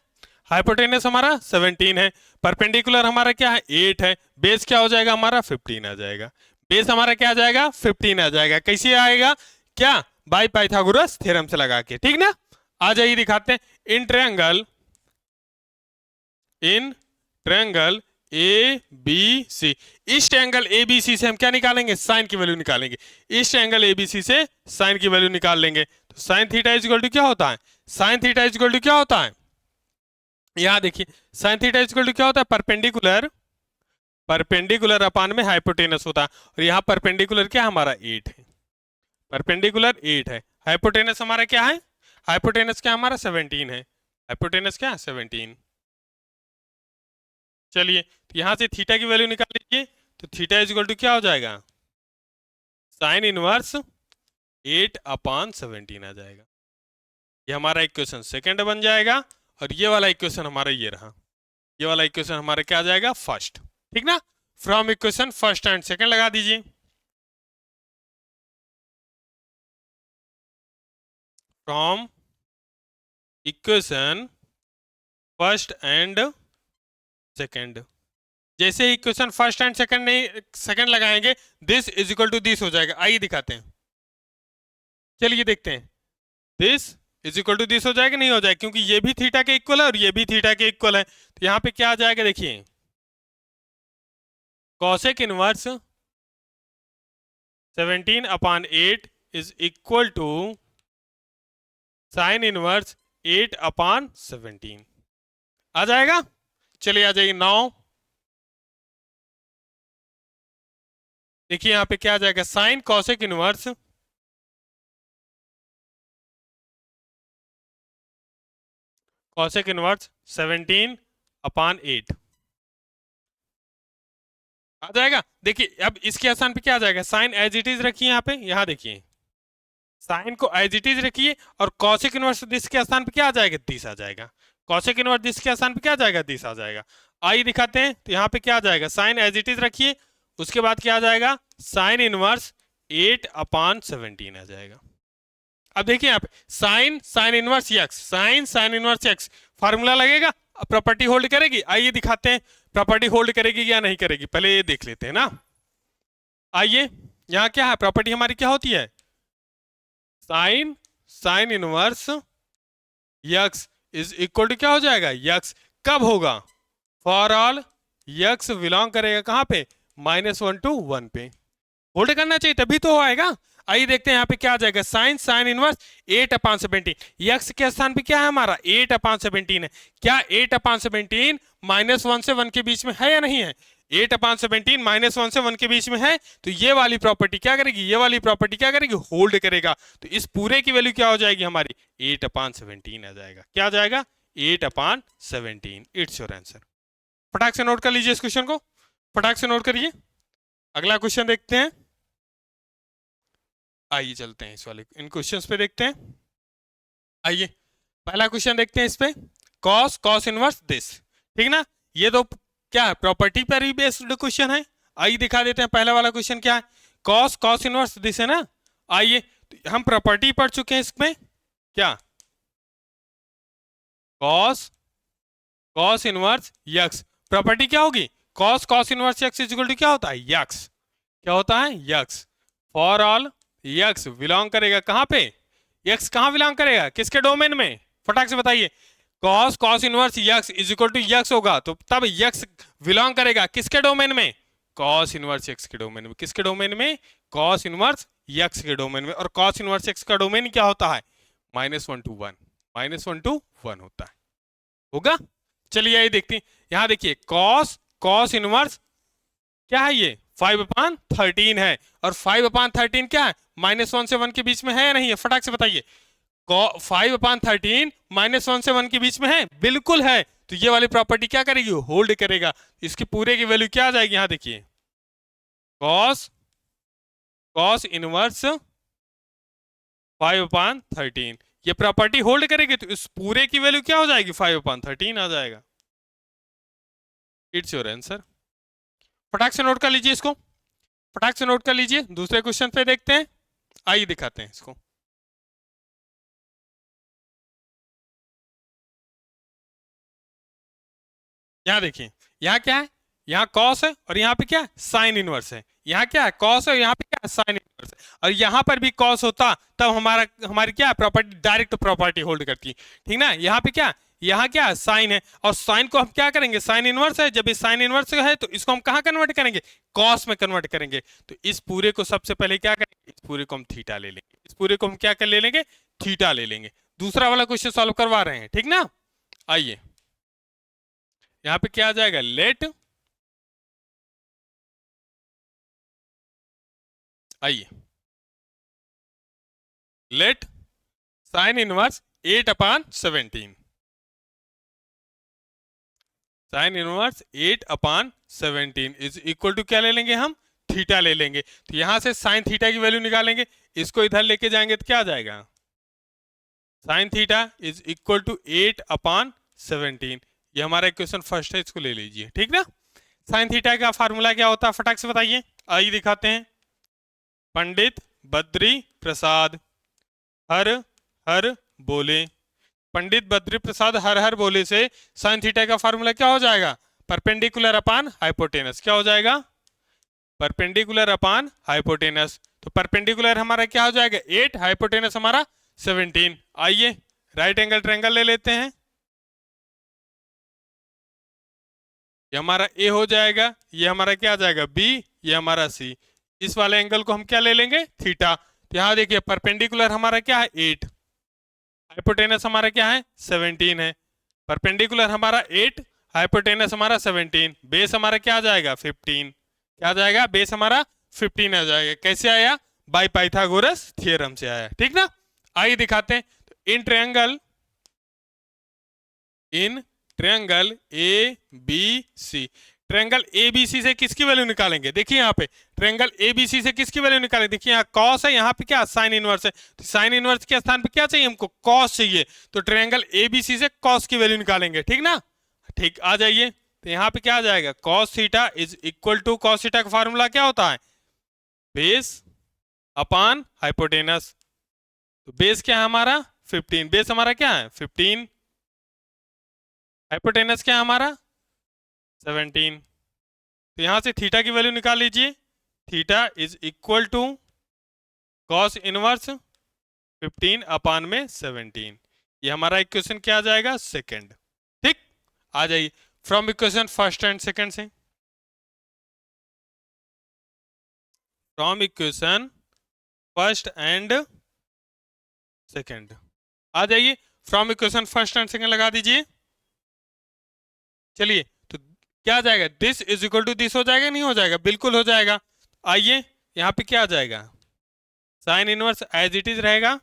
हाइपोटेनस हमारा 17 है, परपेंडिकुलर हमारा क्या है, 8 है, बेस क्या हो जाएगा हमारा, 15 आ जाएगा। बेस हमारा क्या आ जाएगा, 15 आ जाएगा। कैसे आएगा, क्या, बाय पाइथागोरस थ्योरम से लगा के। ठीक ना, आ जाइए दिखाते हैं। इन ट्रायंगल ए बी सी, इस ट्रायंगल ए बी सी से हम क्या निकालेंगे, साइन की वैल्यू निकालेंगे। इस ट्रायंगल ए बी सी से साइन की वैल्यू निकाल लेंगे। तो sine theta is equal to क्या होता है, sine theta is equal to क्या होता है, यहां देखिए sine theta is equal to क्या होता है, परपेंडिकुलर अपान में हाइपोटेनस होता है। और यहाँ परपेंडिकुलर क्या हमारा 8 है, परपेंडिकुलर 8 है। हाइपोटेनस हमारा क्या है, हाइपोटेनस क्या हमारा 17 है, हाइपोटेनस क्या 17। चलिए तो यहां से थीटा की वैल्यू निकाल लीजिए, तो थीटा इज इक्वल टू क्या हो जाएगा, साइन इनवर्स 8/17 आ जाएगा। ये हमारा इक्वेशन सेकंड बन जाएगा, और ये वाला इक्वेशन हमारा ये रहा, ये वाला इक्वेशन हमारा क्या आ जाएगा, फर्स्ट। ठीक ना, from equation first and second लगा दीजिए। From equation first and second, जैसे इक्वेशन फर्स्ट एंड सेकंड नहीं सेकंड लगाएंगे, this is equal to this हो जाएगा। आइए दिखाते हैं, चलिए देखते हैं, this is equal to this हो जाएगा, नहीं हो जाएगा, क्योंकि ये भी थीटा के इक्वल है और ये भी थीटा के इक्वल है। तो यहाँ पे क्या आ जाएगा, देखिए cosec inverse 17/8 is equal to sine inverse 8/17 आ जाएगा। चलिए आ जाइए 9, देखिए यहाँ पे क्या आ जाएगा, sign cosec inverse cosec inverse 17/8 आ जाएगा। देखिए अब इसके स्थान पे क्या आ जाएगा, साइन एज इट इज रखिए, यहाँ पे यहाँ देखिए साइन को एज इट इज रखिए, और कॉसेक इनवर्स दिस के स्थान पे क्या आ जाएगा, 30 आ जाएगा। कॉसेक इनवर्स दिस के स्थान पे क्या आ जाएगा, 30 आ जाएगा। आइए दिखाते हैं, तो यहाँ पे क्या आ जाएगा, साइन एज इट इज रखिए, उसके बाद क्या आ जाएगा, साइन इनवर्स 8/17 आ जाएगा। अब देखिए यहाँ पे sine sine inverse x, sine sine inverse x, formula लगेगा, प्रॉपर्टी होल्ड करेगी। आइए दिखाते हैं प्रॉपर्टी होल्ड करेगी या नहीं करेगी, पहले ये देख लेते हैं ना। आइए यहाँ क्या है, प्रॉपर्टी हमारी क्या होती है, sine sine inverse x is equal to क्या हो जाएगा, यक्स कब होगा, फॉर ऑल यक्स बिलोंग करेगा कहां पे, -1 to 1 पे। होल्ड करना चाहिए तभी तो आएगा। आइए देखते हैं यहाँ पे क्या आ जाएगा, साइन साइन इनवर्स 8/17, यक्स के स्थान पे क्या है हमारा, 8/17 है। क्या 8/17 -1 से 1 के बीच में है या नहीं है, 8/17 -1 से 1 के बीच में है, तो ये वाली प्रॉपर्टी क्या करेगी, ये वाली प्रॉपर्टी क्या करेगी, होल्ड करेगा। तो इस पूरे की वैल्यू क्या हो जाएगी हमारी, 8/17 आ जाएगा। क्या आ जाएगा, 8/17। It's your answer. फटाक से नोट कर लीजिए इस क्वेश्चन को, फटाक से नोट करिए। अगला क्वेश्चन देखते हैं, आइए चलते हैं इस वाले इन क्वेश्चंस पे देखते हैं। आइए पहला क्वेश्चन देखते हैं इस पे, कॉस कॉस इनवर्स दिस, ठीक ना। ये तो क्या है, प्रॉपर्टी पर ही बेस्ड क्वेश्चन है। आइए दिखा देते हैं पहला वाला क्वेश्चन क्या है, कॉस कॉस इनवर्स दिस है ना। आइए तो हम प्रॉपर्टी पढ़ चुके हैं इसमें, क्या cos cos inverse x, property क्या होगी, cos cos inverse x is equal to क्या होता है, यक्स, क्या होता है, x. For all x belong करेगा कहां पे, यक्स कहां बिलोंग करेगा, किसके डोमेन में, फटाक से बताइए। Cos cos inverse x is equal to x होगा, तो तब यक्स बिलोंग करेगा किसके डोमेन में, कॉस इनवर्स एक्स के डोमेन में। किसके डोमेन में, कॉस इनवर्स यक्स के डोमेन में। और कॉस इनवर्स एक्स का डोमेन क्या होता है, -1 to 1, -1 to 1 होता है, होगा। चलिए ये देखते हैं, यहां देखिए कॉस कॉस इनवर्स क्या है, ये 5/13 है, और 5/13 क्या है, -1 से 1 के बीच में है या नहीं है, फटाक से बताइए। 5/13 -1 से 1 के बीच में है, बिल्कुल है। तो ये वाली प्रॉपर्टी क्या करेगी, होल्ड करेगा। इसकी पूरे की वैल्यू क्या आ जाएगी, यहां देखिए कॉस कॉस इनवर्स 5/13, ये प्रॉपर्टी होल्ड करेगी, तो इस पूरे की वैल्यू क्या हो जाएगी, 5/13 आ जाएगा। It's your answer. फटाक से नोट कर लीजिए इसको, फटाक से नोट कर लीजिए। दूसरे क्वेश्चन पे देखते हैं, आइए दिखाते हैं इसको। यहाँ देखिए, यहाँ क्या है, यहाँ कॉस है, और यहाँ पे क्या है, साइन इनवर्स है। यहाँ क्या है, कॉस है, यहाँ पे क्या है, साइन इनवर्स है। और यहाँ पर भी कॉस होता तब हमारा हमारी क्या प्रॉपर्टी, डायरेक्ट प्रॉपर्टी होल्ड करती, ठीक ना। यहाँ पे क्या, यहाँ क्या है, साइन है, और साइन को हम क्या करेंगे, साइन इनवर्स है, जब ये साइन इनवर्स है तो इसको हम कहाँ कन्वर्ट करेंगे, कॉस में कन्वर्ट करेंगे। तो इस पूरे को सबसे पहले क्या करेंगे, इस पूरे को हम थीटा ले लेंगे, इस पूरे को हम क्या कर ले लेंगे, थीटा ले लेंगे। दूसरा वाला क्वेश्चन सॉल्व करवा रहे हैं, ठीक ना। आइए यहां पे क्या आ जाएगा, लेट, आइए let sine inverse 8/17, sine inverse 8/17 is equal to क्या ले लेंगे हम, थीटा ले लेंगे। तो यहां से साइन थीटा की वैल्यू निकालेंगे, इसको इधर लेके जाएंगे तो क्या आ जाएगा, sine theta is equal to 8/17। ये हमारा इक्वेशन फर्स्ट है, इसको ले लीजिए, ठीक ना। साइन थीटा का फार्मूला क्या होता है फटाक से बताइए, आइए दिखाते हैं। पंडित बद्री प्रसाद हर हर बोले, पंडित बद्री प्रसाद हर हर बोले से साइन थीटा का फार्मूला क्या हो जाएगा, परपेंडिकुलर अपान हाइपोटेनस। क्या हो जाएगा, परपेंडिकुलर अपान हाइपोटेनस। तो परपेंडिकुलर हमारा क्या हो जाएगा 8, हाइपोटेनस हमारा 17। आइए राइट एंगल ट्रायंगल ले लेते हैं, ये हमारा ए हो जाएगा, ये हमारा क्या आ जाएगा बी, ये हमारा सी। इस वाले एंगल को हम क्या ले लेंगे, थीटा। तो यहां देखिए परपेंडिकुलर हमारा क्या है 8, हाइपोटेनस हमारा क्या है 17 है। परपेंडिकुलर हमारा 8, हाइपोटेनस हमारा 17, बेस हमारा क्या आ जाएगा 15। क्या आ जाएगा, बेस हमारा 15 आ जाएगा। कैसे आया, बाय पाइथागोरस थ्योरम से आया, ठीक ना। आइए दिखाते हैं। तो in triangle A B C, triangle A B C से किसकी वैल्यू निकालेंगे, देखिए यहाँ पे ट्रायंगल ए बी सी से किसकी वैल्यू निकालेंगे, देखिए यहाँ कॉस है, यहाँ पे क्या साइन इनवर्स है। तो साइन इनवर्स के स्थान पे क्या चाहिए हमको, कॉस चाहिए। तो ट्रायंगल ए बी सी से कॉस की वैल्यू निकालेंगे, ठीक ना। ठीक, आ जाइए। तो यहाँ पे क्या आ जाएगा, cos theta is equal to, cos theta का फॉर्मूला क्या होता है, बेस अपान हाइपोटेनस। तो बेस क्या है हमारा 15, बेस हमारा क्या है 15, हाइपोटेनस क्या है हमारा 17। तो यहां से थीटा की वैल्यू निकाल लीजिए, theta is equal to cos inverse 15/17। ये हमारा इक्वेशन क्या आ जाएगा, सेकंड। ठीक, आ जाइए from equation first and second से, from equation first and second आ जाइए। From equation first and second लगा दीजिए। चलिए, तो क्या आ जाएगा, this is equal to this हो जाएगा, नहीं हो जाएगा, बिल्कुल हो जाएगा। आइए यहाँ पे क्या आ जाएगा, sine inverse as it is रहेगा,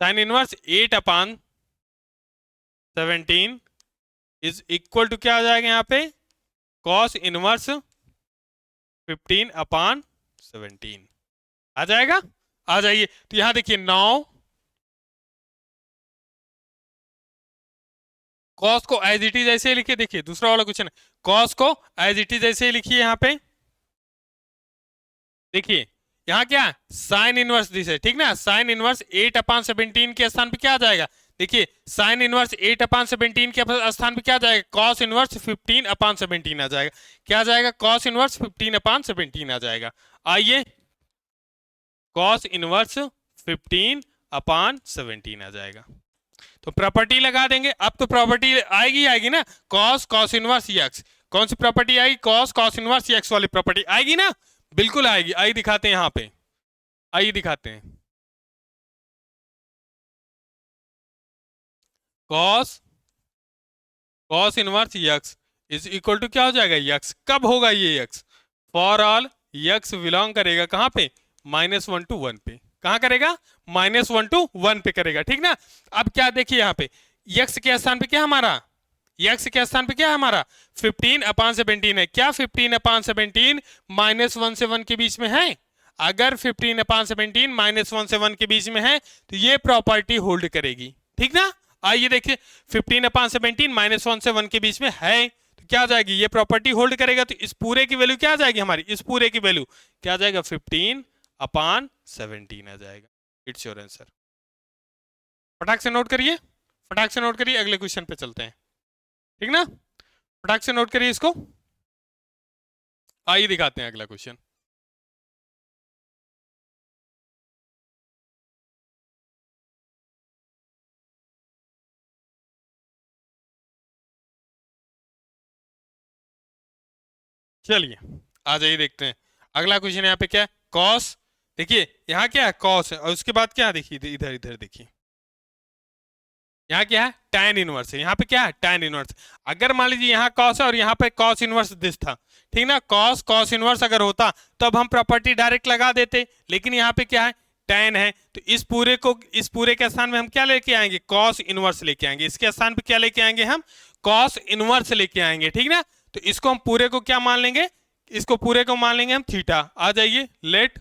sine inverse 8/17 is equal to क्या आ जाएगा यहाँ पे, कॉस इनवर्स 15/17 आ जाएगा। आ जाइए, तो यहां देखिए 9 कॉस को एज इट इज ऐसे ही लिखिए, देखिए दूसरा वाला क्वेश्चन है, कॉस को एज इट इज ऐसे ही लिखिए। यहाँ पे देखिए यहाँ क्या साइन इनवर्स दिस है, ठीक ना। साइन इनवर्स 8/17 के स्थान पे क्या आ जाएगा, देखिए साइन इनवर्स 8/17 के स्थान पे क्या आ जाएगा, कॉस इनवर्स 15/17 आ जाएगा। क्या आ जाएगा, कॉस इनवर्स 15/17 आ जाएगा। आइए कॉस इनवर्स 15/17 आ जाएगा। तो प्रॉपर्टी लगा देंगे। अब तो प्रॉपर्टी आएगी ना, कॉस कॉस इनवर्स एक्स। कौन सी प्रॉपर्टी आएगी, कॉस कॉस इनवर्स एक्स वाली प्रॉपर्टी आएगी ना, बिल्कुल आएगी। आइए दिखाते हैं यहाँ पे, आइए दिखाते हैं। Cos cos inverse x is equal to क्या हो जाएगा, एक्स। कब होगा ये x, for all x belong करेगा कहां पे, -1 to 1 पे। कहां करेगा, -1 to 1 पे करेगा, ठीक ना। अब क्या देखिए यहाँ पे एक्स के स्थान पे क्या हमारा, एक्स के स्थान पे क्या है हमारा 15/17 है। क्या 15/17 -1 से 1 के बीच में है, अगर 15/17 -1 से 1 के बीच में है तो ये प्रॉपर्टी होल्ड करेगी, ठीक ना। आइए देखिए 15/17 -1 से 1 के बीच में है तो क्या आ जाएगी, ये प्रॉपर्टी होल्ड करेगा। तो इस पूरे की वैल्यू क्या आ जाएगी हमारी, इस पूरे की वैल्यू क्या आ जाएगा 15/17 आ जाएगा। It's your answer. फटाक से नोट करिए, फटाक से नोट करिए, अगले क्वेश्चन पे चलते हैं, ठीक ना। फटाक से नोट करिए इसको। आइए दिखाते हैं अगला क्वेश्चन। चलिए आ जाइए देखते हैं अगला क्वेश्चन। यहाँ पे क्या है, कॉस। देखिए यहाँ क्या है, कॉस है, और उसके बाद क्या है, देखिए इधर इधर देखिए यहाँ क्या है, tan इनवर्स है। यहाँ पे क्या है, tan इनवर्स। अगर मान लीजिए यहाँ कॉस है और यहाँ पे cos इनवर्स दिस था, ठीक ना। cos cos इनवर्स अगर होता तो अब हम प्रॉपर्टी डायरेक्ट लगा देते, लेकिन यहाँ पे क्या है, tan है। तो इस पूरे को, इस पूरे के स्थान में हम क्या लेके आएंगे, cos इनवर्स लेके आएंगे। इसके स्थान पे क्या लेके आएंगे हम, कॉस इनवर्स लेके आएंगे, ठीक ना। तो इसको हम पूरे को क्या मान लेंगे, इसको पूरे को मान लेंगे हम थीटा। आ जाइए, लेट,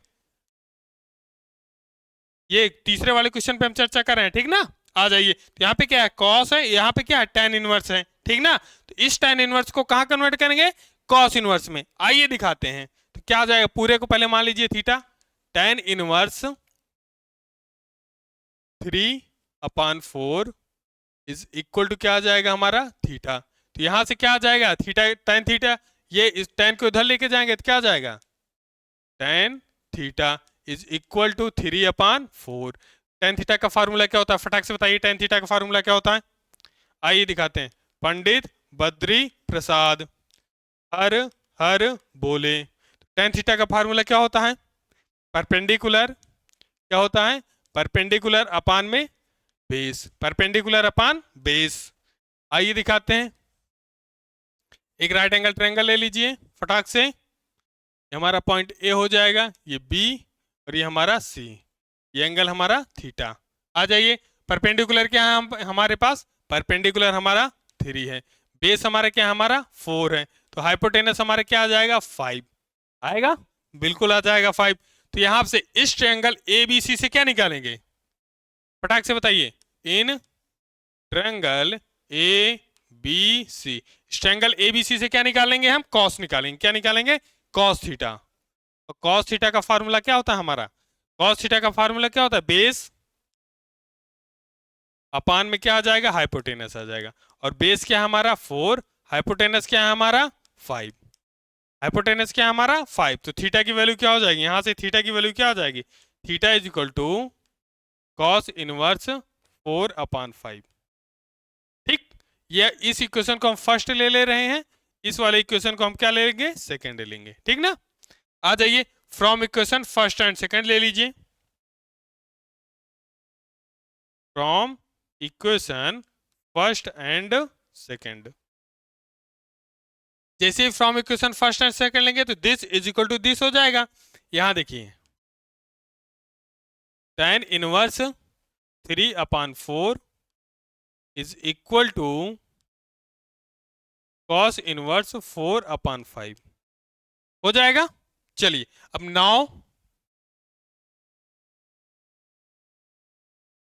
ये तीसरे वाले क्वेश्चन पे हम चर्चा कर रहे हैं, ठीक ना। आ जाइए, तो यहाँ पे क्या है, कॉस है, यहाँ पे क्या है, tan इनवर्स है, ठीक ना। तो इस tan इनवर्स को कहाँ कन्वर्ट करेंगे, कॉस इनवर्स में। आइए दिखाते हैं, तो क्या आ जाएगा, पूरे को पहले मान लीजिए theta, tan inverse 3/4 is equal to क्या आ जाएगा हमारा, थीटा। तो यहां से क्या आ जाएगा, थीटा, tan थीटा, ये इस tan को उधर लेके जाएंगे तो क्या आ जाएगा, tan theta is equal to 3/4। tan theta का फार्मूला क्या होता है, फटाक से बताइए, tan थीटा का फार्मूला क्या होता है। आइए दिखाते हैं, पंडित बद्री प्रसाद हर हर बोले। tan थीटा का फार्मूला क्या होता है, परपेंडिकुलर, क्या होता है, परपेंडिकुलर अपान में बेस, परपेंडिकुलर अपान बेस। आइए दिखाते हैं, एक राइट एंगल ट्रायंगल ले लीजिए फटाक से, हमारा पॉइंट ए हो जाएगा, ये बी और ये हमारा सी, ये एंगल हमारा थीटा। आ जाइए, परपेंडिकुलर क्या है हमारे पास, परपेंडिकुलर हमारा 3 है, बेस हमारा क्या है, हमारा 4 है, तो हाइपोटेनस हमारा क्या आ जाएगा, 5 आएगा, बिल्कुल आ जाएगा 5। तो यहां से इस ट्रायंगल ए बी सी से क्या निकालेंगे, फटाक से बताइए, in triangle A B C, triangle A B C से क्या निकालेंगे हम, कॉस निकालेंगे, क्या निकालेंगे, कॉस थीटा। और कॉस थीटा का फार्मूला क्या होता है हमारा, कॉस थीटा का फार्मूला क्या होता है, बेस अपान में क्या आ जाएगा, हाइपोटेनस आ जाएगा, और बेस क्या है हमारा 4, हाइपोटेनस क्या है हमारा 5, हाइपोटेनस क्या है हमारा 5। तो थीटा की वैल्यू क्या हो जाएगी, यहां से थीटा की वैल्यू क्या हो जाएगी, theta is equal to cos inverse 4/5, ठीक। ये इस इक्वेशन को हम फर्स्ट ले रहे हैं, इस वाले इक्वेशन को हम क्या लेंगे, सेकंड लेंगे, ठीक ना। आ जाइए, from equation first and second ले लीजिए, from equation first and second. जैसे ही from equation first and second लेंगे तो this is equal to this हो जाएगा। यहां देखिए, tan inverse 3/4 is equal to cos inverse 4/5 हो जाएगा। चलिए अब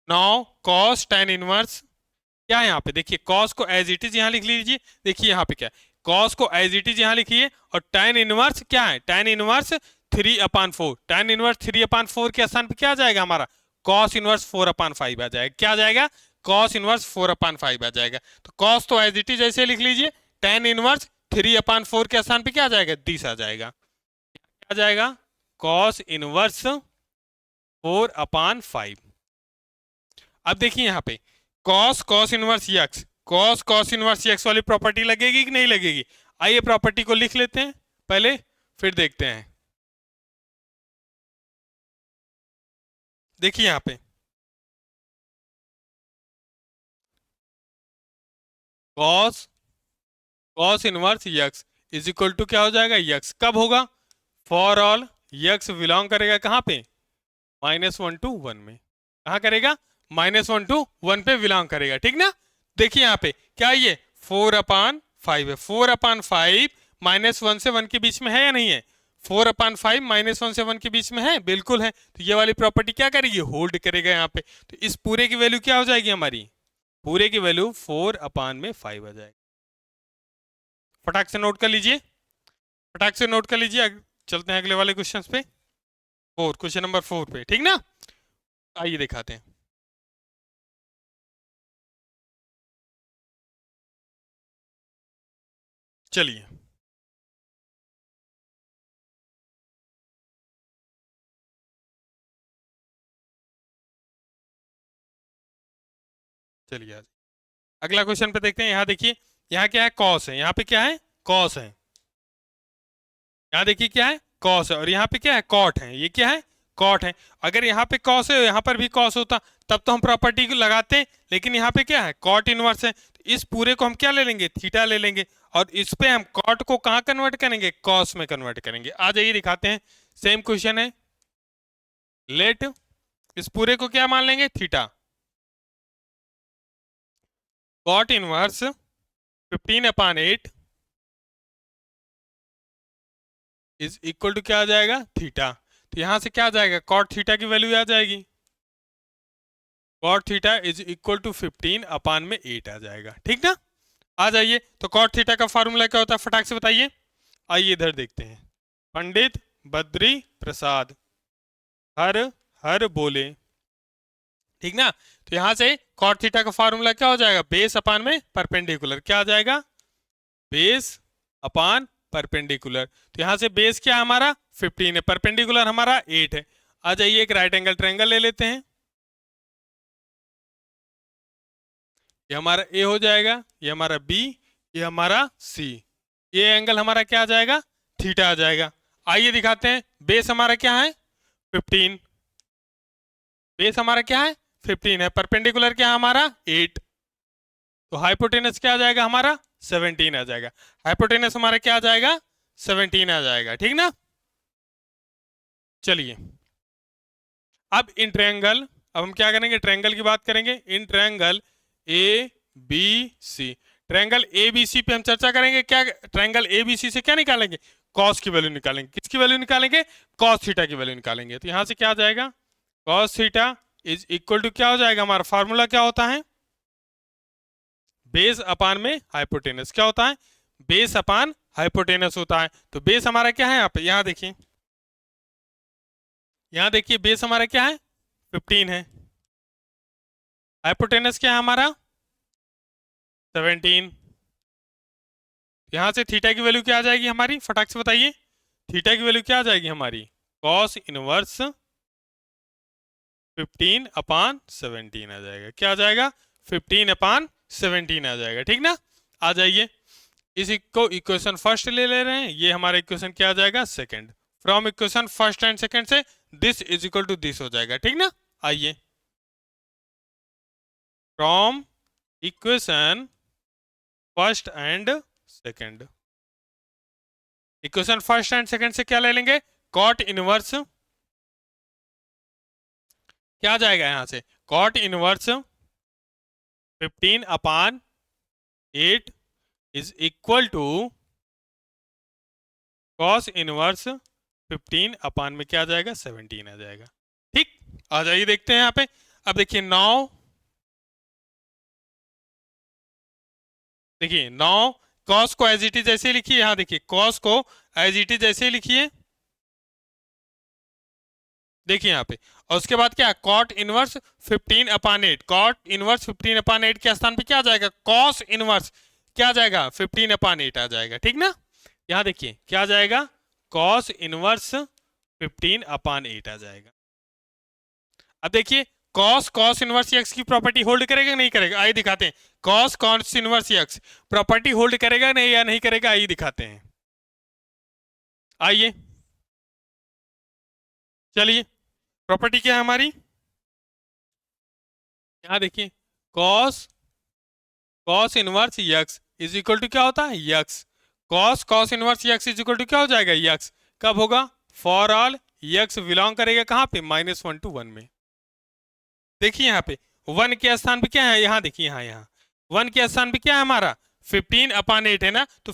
नाउ कॉस tan इनवर्स क्या है, यहाँ पे देखिए, कॉस को एज इट इज यहां लिख लीजिए, देखिए यहाँ पे क्या है, कॉस को एज इट इज यहां लिखिए, और tan इनवर्स क्या है, tan इनवर्स 3/4, tan इनवर्स 3/4 के स्थान पे क्या आ जाएगा हमारा, कॉस इनवर्स 4/5 आ जाएगा, क्या आ जाएगा, कॉस इनवर्स 4/5 आ जाएगा। तो कॉस तो एज इट इज ऐसे लिख लीजिए, tan इनवर्स 3/4 के स्थान पे क्या आ जाएगा, 10 आ जाएगा, क्या आ जाएगा, कॉस इनवर्स 4/5। अब देखिए यहाँ पे cos inverse x, cos inverse x वाली प्रॉपर्टी लगेगी कि नहीं लगेगी। आइए प्रॉपर्टी को लिख लेते हैं पहले, फिर देखते हैं। देखिए यहाँ पे cos cos inverse x is equal to क्या हो जाएगा, यक्स कब होगा, फॉर ऑल यक्स बिलोंग करेगा कहाँ पे, -1 to 1 में, कहाँ करेगा, -1 to 1 पे बिलोंग करेगा, ठीक ना। देखिए यहाँ पे क्या, ये 4/5 है, 4/5 -1 से 1 के बीच में है या नहीं है, 4/5 -1 से 1 के बीच में है, बिल्कुल है। तो ये वाली प्रॉपर्टी क्या करेगी, होल्ड करेगा यहाँ पे। तो इस पूरे की वैल्यू क्या हो जाएगी हमारी, पूरे की वैल्यू 4/5 आ जाएगी। फटाक से नोट कर लीजिए, फटाक से नोट कर लीजिए, चलते हैं अगले वाले क्वेश्चन पे, क्वेश्चन नंबर 4 पे, ठीक ना। आइए दिखाते हैं, चलिए चलिए आज अगला क्वेश्चन पे देखते हैं। यहाँ देखिए, यहाँ क्या है, कॉस है, यहाँ पे क्या है, कॉस है, यहाँ देखिए क्या है, कॉस है, और यहाँ पे क्या है, कॉट है, ये क्या है, कॉट है। अगर यहाँ पे कॉस है, यहाँ पर भी कॉस होता तब तो हम प्रॉपर्टी को लगाते, लेकिन यहाँ पे क्या है, कॉट इनवर्स है, तो इस पूरे को हम क्या ले लेंगे, थीटा ले लेंगे, और इस पे हम कॉट को कहाँ कन्वर्ट करेंगे, कॉस में कन्वर्ट करेंगे। आ जाइए दिखाते हैं, सेम क्वेश्चन है, लेट इस पूरे को क्या मान लेंगे, theta, cot inverse 15/8 is equal to क्या आ जाएगा, थीटा। तो यहां से क्या आ जाएगा, कॉट थीटा की वैल्यू आ जाएगी, cot theta is equal to 15/8 आ जाएगा। ठीक ना, आ जाइए। तो कॉट थीटा का फॉर्मूला क्या होता है, फटाक से बताइए। आइए इधर देखते हैं। पंडित बद्री प्रसाद हर हर बोले। ठीक ना, तो यहां से कॉट थीटा का फॉर्मूला क्या हो जाएगा, बेस अपान में परपेंडिकुलर। क्या आ जाएगा, बेस अपान परपेंडिकुलर। तो यहां से बेस क्या है हमारा 15 है, परपेंडिकुलर हमारा 8 है। आ जाइए एक राइट एंगल ट्रायंगल ले लेते हैं। ये हमारा ए हो जाएगा, ये हमारा बी, ये हमारा सी। ये एंगल हमारा क्या आ जाएगा, थीटा आ जाएगा। आइए दिखाते हैं। बेस हमारा क्या है 15, बेस हमारा क्या है 15 है, परपेंडिकुलर क्या है हमारा 8। तो हाइपोटेनस क्या आ जाएगा हमारा 17 आ जाएगा। हाइपोटेनस हमारा क्या आ जाएगा 17 आ जाएगा। ठीक ना, चलिए अब इन ट्रायंगल, अब हम क्या करेंगे, ट्रायंगल की बात करेंगे। In triangle A B C, triangle A B C पे हम चर्चा करेंगे। क्या ट्रायंगल ए बी सी से क्या निकालेंगे, कॉस की वैल्यू निकालेंगे। किसकी वैल्यू निकालेंगे, कॉस थीटा की वैल्यू निकालेंगे। तो यहां से क्या आ जाएगा, cos theta is equal to क्या हो जाएगा, हमारा फॉर्मूला क्या होता है, बेस अपान में हाइपोटेनस। क्या होता है, बेस अपान हाइपोटेनस होता है। तो बेस हमारा क्या है यहाँ पे, यहाँ देखिए, यहाँ देखिए बेस हमारा क्या है 15 है, हाइपोटेनस क्या है हमारा 17। यहां से थीटा की वैल्यू क्या आ जाएगी हमारी, फटाक से बताइए। थीटा की वैल्यू क्या आ जाएगी हमारी, कॉस इनवर्स 15/17 आ जाएगा। क्या आ जाएगा 15/17 आ जाएगा। ठीक ना, आ जाइए। इसको इक्वेशन फर्स्ट ले रहे हैं, ये हमारा इक्वेशन क्या आ जाएगा second. From equation first and second से this is equal to this हो जाएगा। ठीक ना, आइए from equation first and second, equation first and second से क्या ले लेंगे, कॉट इनवर्स क्या आ जाएगा यहां से, cot inverse 15/8 is equal to cos inverse 15 upon में क्या आ जाएगा 17 आ जाएगा। ठीक, आ जाइए देखते हैं यहाँ पे। अब देखिए 9, देखिए 9 कॉस को एज इट इज ऐसे लिखिए। यहाँ देखिए कॉस को एज इट इज ऐसे लिखिए, देखिए यहाँ पे। और उसके बाद क्या, कॉट इनवर्स 15/8, कॉट इनवर्स 15/8 के स्थान पे क्या आ जाएगा, कॉस इनवर्स क्या आ जाएगा 15/8 आ जाएगा। ठीक ना, यहाँ देखिए क्या आ जाएगा, कॉस इनवर्स 15/8 आ जाएगा। अब देखिए कॉस कॉस इनवर्स एक्स की प्रॉपर्टी होल्ड करेगा नहीं करेगा, आइए दिखाते हैं। Cos cos inverse x property hold करेगा नहीं या नहीं करेगा, आइए दिखाते हैं। आइए चलिए, प्रॉपर्टी क्या है हमारी, यहाँ देखिए cos cos inverse x is equal to क्या होता है x. Cos cos inverse x is equal to क्या हो जाएगा यक्स। कब होगा, फॉर ऑल यक्स बिलोंग करेगा कहां पे, -1 to 1 में। देखिए यहाँ पे 1 के स्थान पे क्या है, यहाँ देखिए, यहाँ 1 के स्थान पे क्या है हमारा 15/8 है ना। तो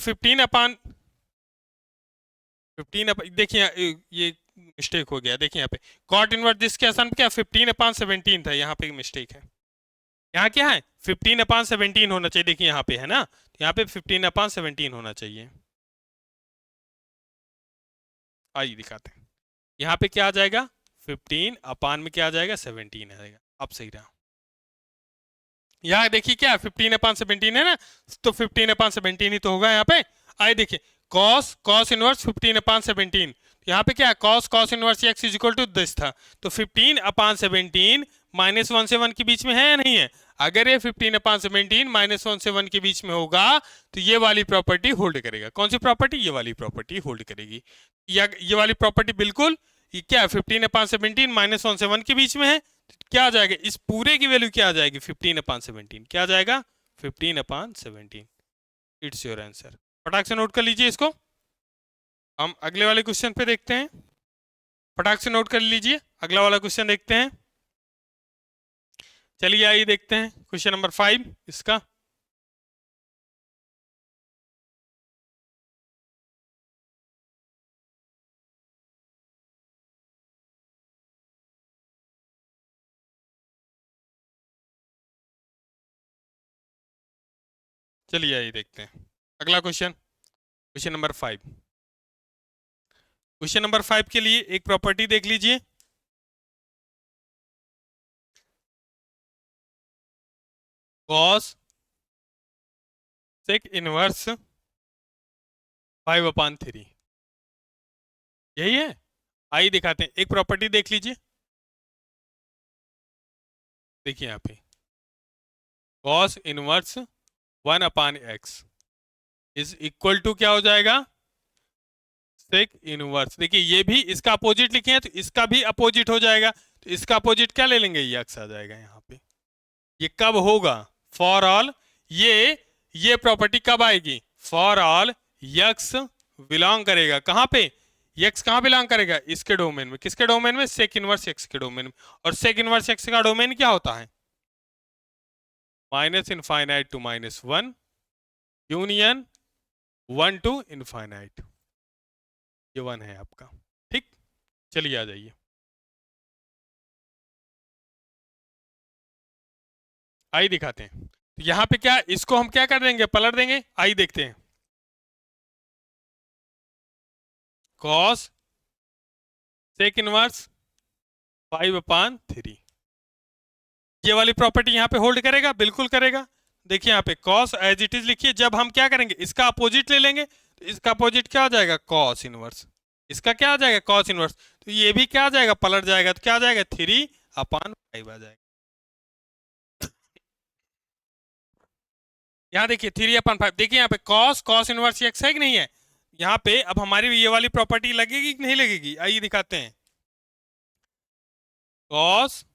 15 देखिए ये मिस्टेक हो गया। देखिए यहाँ पे कॉट इनवर्स जिसके स्थान पे क्या 15/17 था, यहाँ पे मिस्टेक है। यहाँ क्या है 15/17 होना चाहिए, देखिए यहाँ पे है ना, तो यहाँ पे 15/17 होना चाहिए। आइए दिखाते हैं। यहाँ पे क्या आ जाएगा 15 अपान में क्या आ जाएगा 17 आ जाएगा। अब सही रहा, यहाँ देखिए क्या 15/17 है ना, तो 15/17 ही तो होगा यहाँ पे। आइए देखिए कॉस कॉस इनवर्स 15/17, यहाँ पे क्या cos cos inverse x is equal to this था। तो 15/17 -1 से 1 के बीच में है या नहीं है। अगर ये 15/17 -1 से 1 के बीच में होगा तो ये वाली प्रॉपर्टी होल्ड करेगा। कौन सी प्रॉपर्टी, ये वाली प्रॉपर्टी होल्ड करेगी। या ये वाली प्रॉपर्टी बिल्कुल, ये क्या 15/17 -1 से 1 के बीच में है, क्या आ जाएगा, इस पूरे की वैल्यू क्या आ जाएगी 15/17, क्या आ जाएगा 15/17। It's your answer. फटाक से नोट कर लीजिए इसको। हम अगले वाले क्वेश्चन पे देखते हैं, फटाक से नोट कर लीजिए, अगला वाला क्वेश्चन देखते हैं। चलिए आइए देखते हैं क्वेश्चन नंबर 5 इसका। चलिए आइए देखते हैं अगला question, question number 5। Question number 5 के लिए एक प्रॉपर्टी देख लीजिए। कॉस सेक इनवर्स 5/3, यही है। आइए दिखाते हैं, एक प्रॉपर्टी देख लीजिए। देखिए यहाँ पे cos inverse 1/x is equal to क्या हो जाएगा, सेक इनवर्स। देखिए ये भी इसका अपोजिट लिखे हैं तो इसका भी अपोजिट हो जाएगा, तो इसका अपोजिट क्या ले लेंगे, यक्स आ जाएगा यहाँ पे। ये कब होगा, फॉर ऑल, ये प्रॉपर्टी कब आएगी, फॉर ऑल यक्स बिलोंग करेगा कहां पे, यक्स कहां बिलोंग करेगा, इसके डोमेन में। किसके डोमेन में, सेक इनवर्स एक्स के डोमेन में। और सेक इनवर्स एक्स का डोमेन क्या होता है, minus infinite to -1 union 1 to infinite, ये 1 है आपका। ठीक, चलिए आ जाइए, आई दिखाते हैं। तो यहाँ पे क्या, इसको हम क्या कर देंगे, पलट देंगे। आई देखते हैं, कॉस सेक इनवर्स 5/3, ये वाली प्रॉपर्टी यहाँ पे होल्ड करेगा, बिल्कुल करेगा। देखिए यहाँ पे कॉस एज इट इज लिखिए, जब हम क्या करेंगे, इसका अपोजिट ले लेंगे, तो इसका अपोजिट क्या आ जाएगा, कॉस इनवर्स। इसका क्या आ जाएगा, कॉस इनवर्स। तो ये भी क्या आ जाएगा, पलट जाएगा, तो क्या आ जाएगा, 3/5 आ जाएगा। यहाँ देखिए 3/5, देखिए यहाँ पे कॉस कॉस इनवर्स एक्स है कि नहीं है। यहाँ पे अब हमारी ये वाली प्रॉपर्टी लगेगी कि नहीं लगेगी, आइए दिखाते हैं। Cos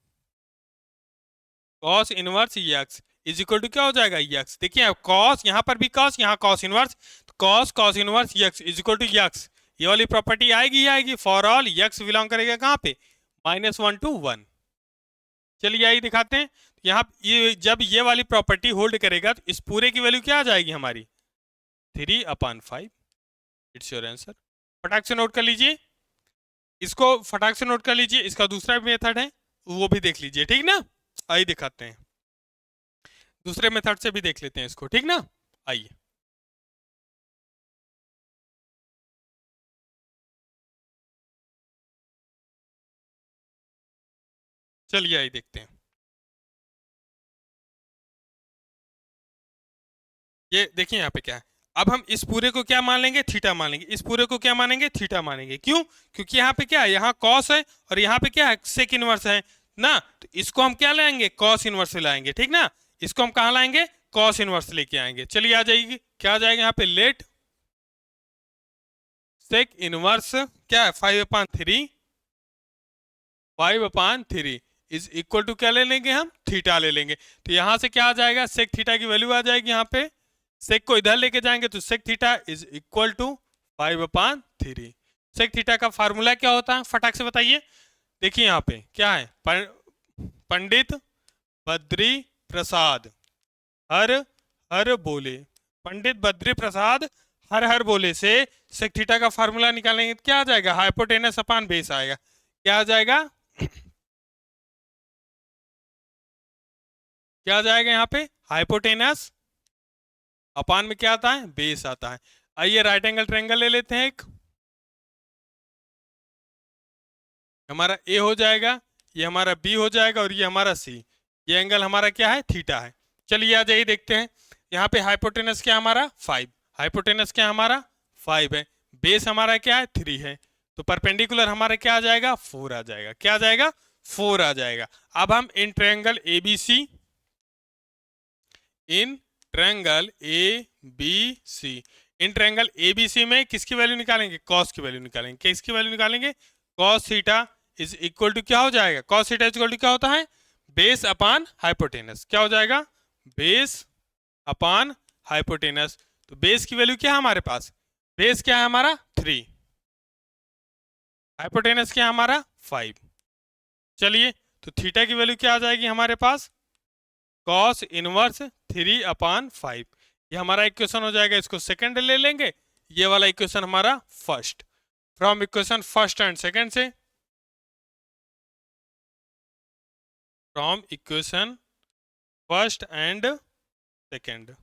cos inverse x is equal to क्या हो जाएगा, एक्स। देखिए कॉस, यहाँ पर भी कॉस, यहाँ कॉस इनवर्स, तो cos cos inverse x is equal to x. ये वाली प्रॉपर्टी आएगी ही आएगी, फॉर ऑल एक्स बिलोंग करेगा कहाँ पे, -1 to 1। चलिए आइए दिखाते हैं। यहाँ ये जब ये वाली प्रॉपर्टी होल्ड करेगा तो इस पूरे की वैल्यू क्या आ जाएगी हमारी, 3/5। It's your answer. फटाक से नोट कर लीजिए, इसको फटाक से नोट कर लीजिए। इसका दूसरा मेथड है, वो भी देख लीजिए, ठीक ना। आइए दिखाते हैं, दूसरे मेथड से भी देख लेते हैं इसको, ठीक ना। आइए, चलिए आइए देखते हैं। ये देखिए यहाँ पे क्या है, अब हम इस पूरे को क्या मान लेंगे, थीटा मान लेंगे। इस पूरे को क्या मानेंगे, थीटा मानेंगे। क्यों, क्योंकि यहाँ पे क्या है, यहाँ कॉस है और यहाँ पे क्या है, सेक इनवर्स है ना। तो इसको हम क्या लाएंगे, कॉस इनवर्स लाएंगे, ठीक ना। इसको हम कहाँ लाएंगे, कॉस इनवर्स लेके आएंगे। चलिए आ जाएगी, क्या आ जाएगा यहाँ पे, लेट सेक इनवर्स क्या है, 5/3 इज इक्वल टू क्या ले लेंगे हम, थीटा ले लेंगे। तो यहां से क्या आ जाएगा, सेक थीटा की वैल्यू आ जाएगी यहाँ पे। सेक को इधर लेके जाएंगे तो sec theta is equal to 5/3। Sec theta का फार्मूला क्या होता है, फटाक से बताइए। देखिए यहाँ पे क्या है, पंडित बद्री प्रसाद हर हर बोले, पंडित बद्री प्रसाद हर हर बोले से सेक थीटा का फार्मूला निकालेंगे तो क्या आ जाएगा, हाइपोटेनस अपान बेस आएगा। क्या आ जाएगा, क्या आ जाएगा यहाँ पे, हाइपोटेनस अपान में क्या आता है, बेस आता है। आइए राइट एंगल ट्रायंगल ले लेते हैं एक, हमारा ए हो जाएगा, ये हमारा बी हो जाएगा और ये हमारा सी। ये एंगल हमारा क्या है, थीटा है। चलिए आ जाइए देखते हैं। यहाँ पे हाइपोटेनस क्या हमारा 5, हाइपोटेनस क्या हमारा 5 है, बेस हमारा क्या है 3 है। तो परपेंडिकुलर हमारा क्या आ जाएगा, 4 आ जाएगा। क्या आ जाएगा, 4 आ जाएगा। अब हम in triangle ABC, in triangle A B C, in triangle ABC में किसकी वैल्यू निकालेंगे, कॉस की वैल्यू निकालेंगे। किसकी वैल्यू निकालेंगे, cos theta is equal to क्या हो जाएगा, cos theta is equal to क्या होता है, बेस अपान हाइपोटेनस। क्या हो जाएगा, बेस अपान हाइपोटेनस। तो बेस की वैल्यू क्या है हमारे पास, बेस क्या है हमारा 3, हाइपोटेनस क्या है हमारा 5। चलिए, तो थीटा की वैल्यू क्या आ जाएगी हमारे पास, कॉस इनवर्स 3/5। ये हमारा इक्वेशन हो जाएगा, इसको सेकंड ले लेंगे, ये वाला इक्वेशन हमारा first. From equation first and second से, from equation first and second,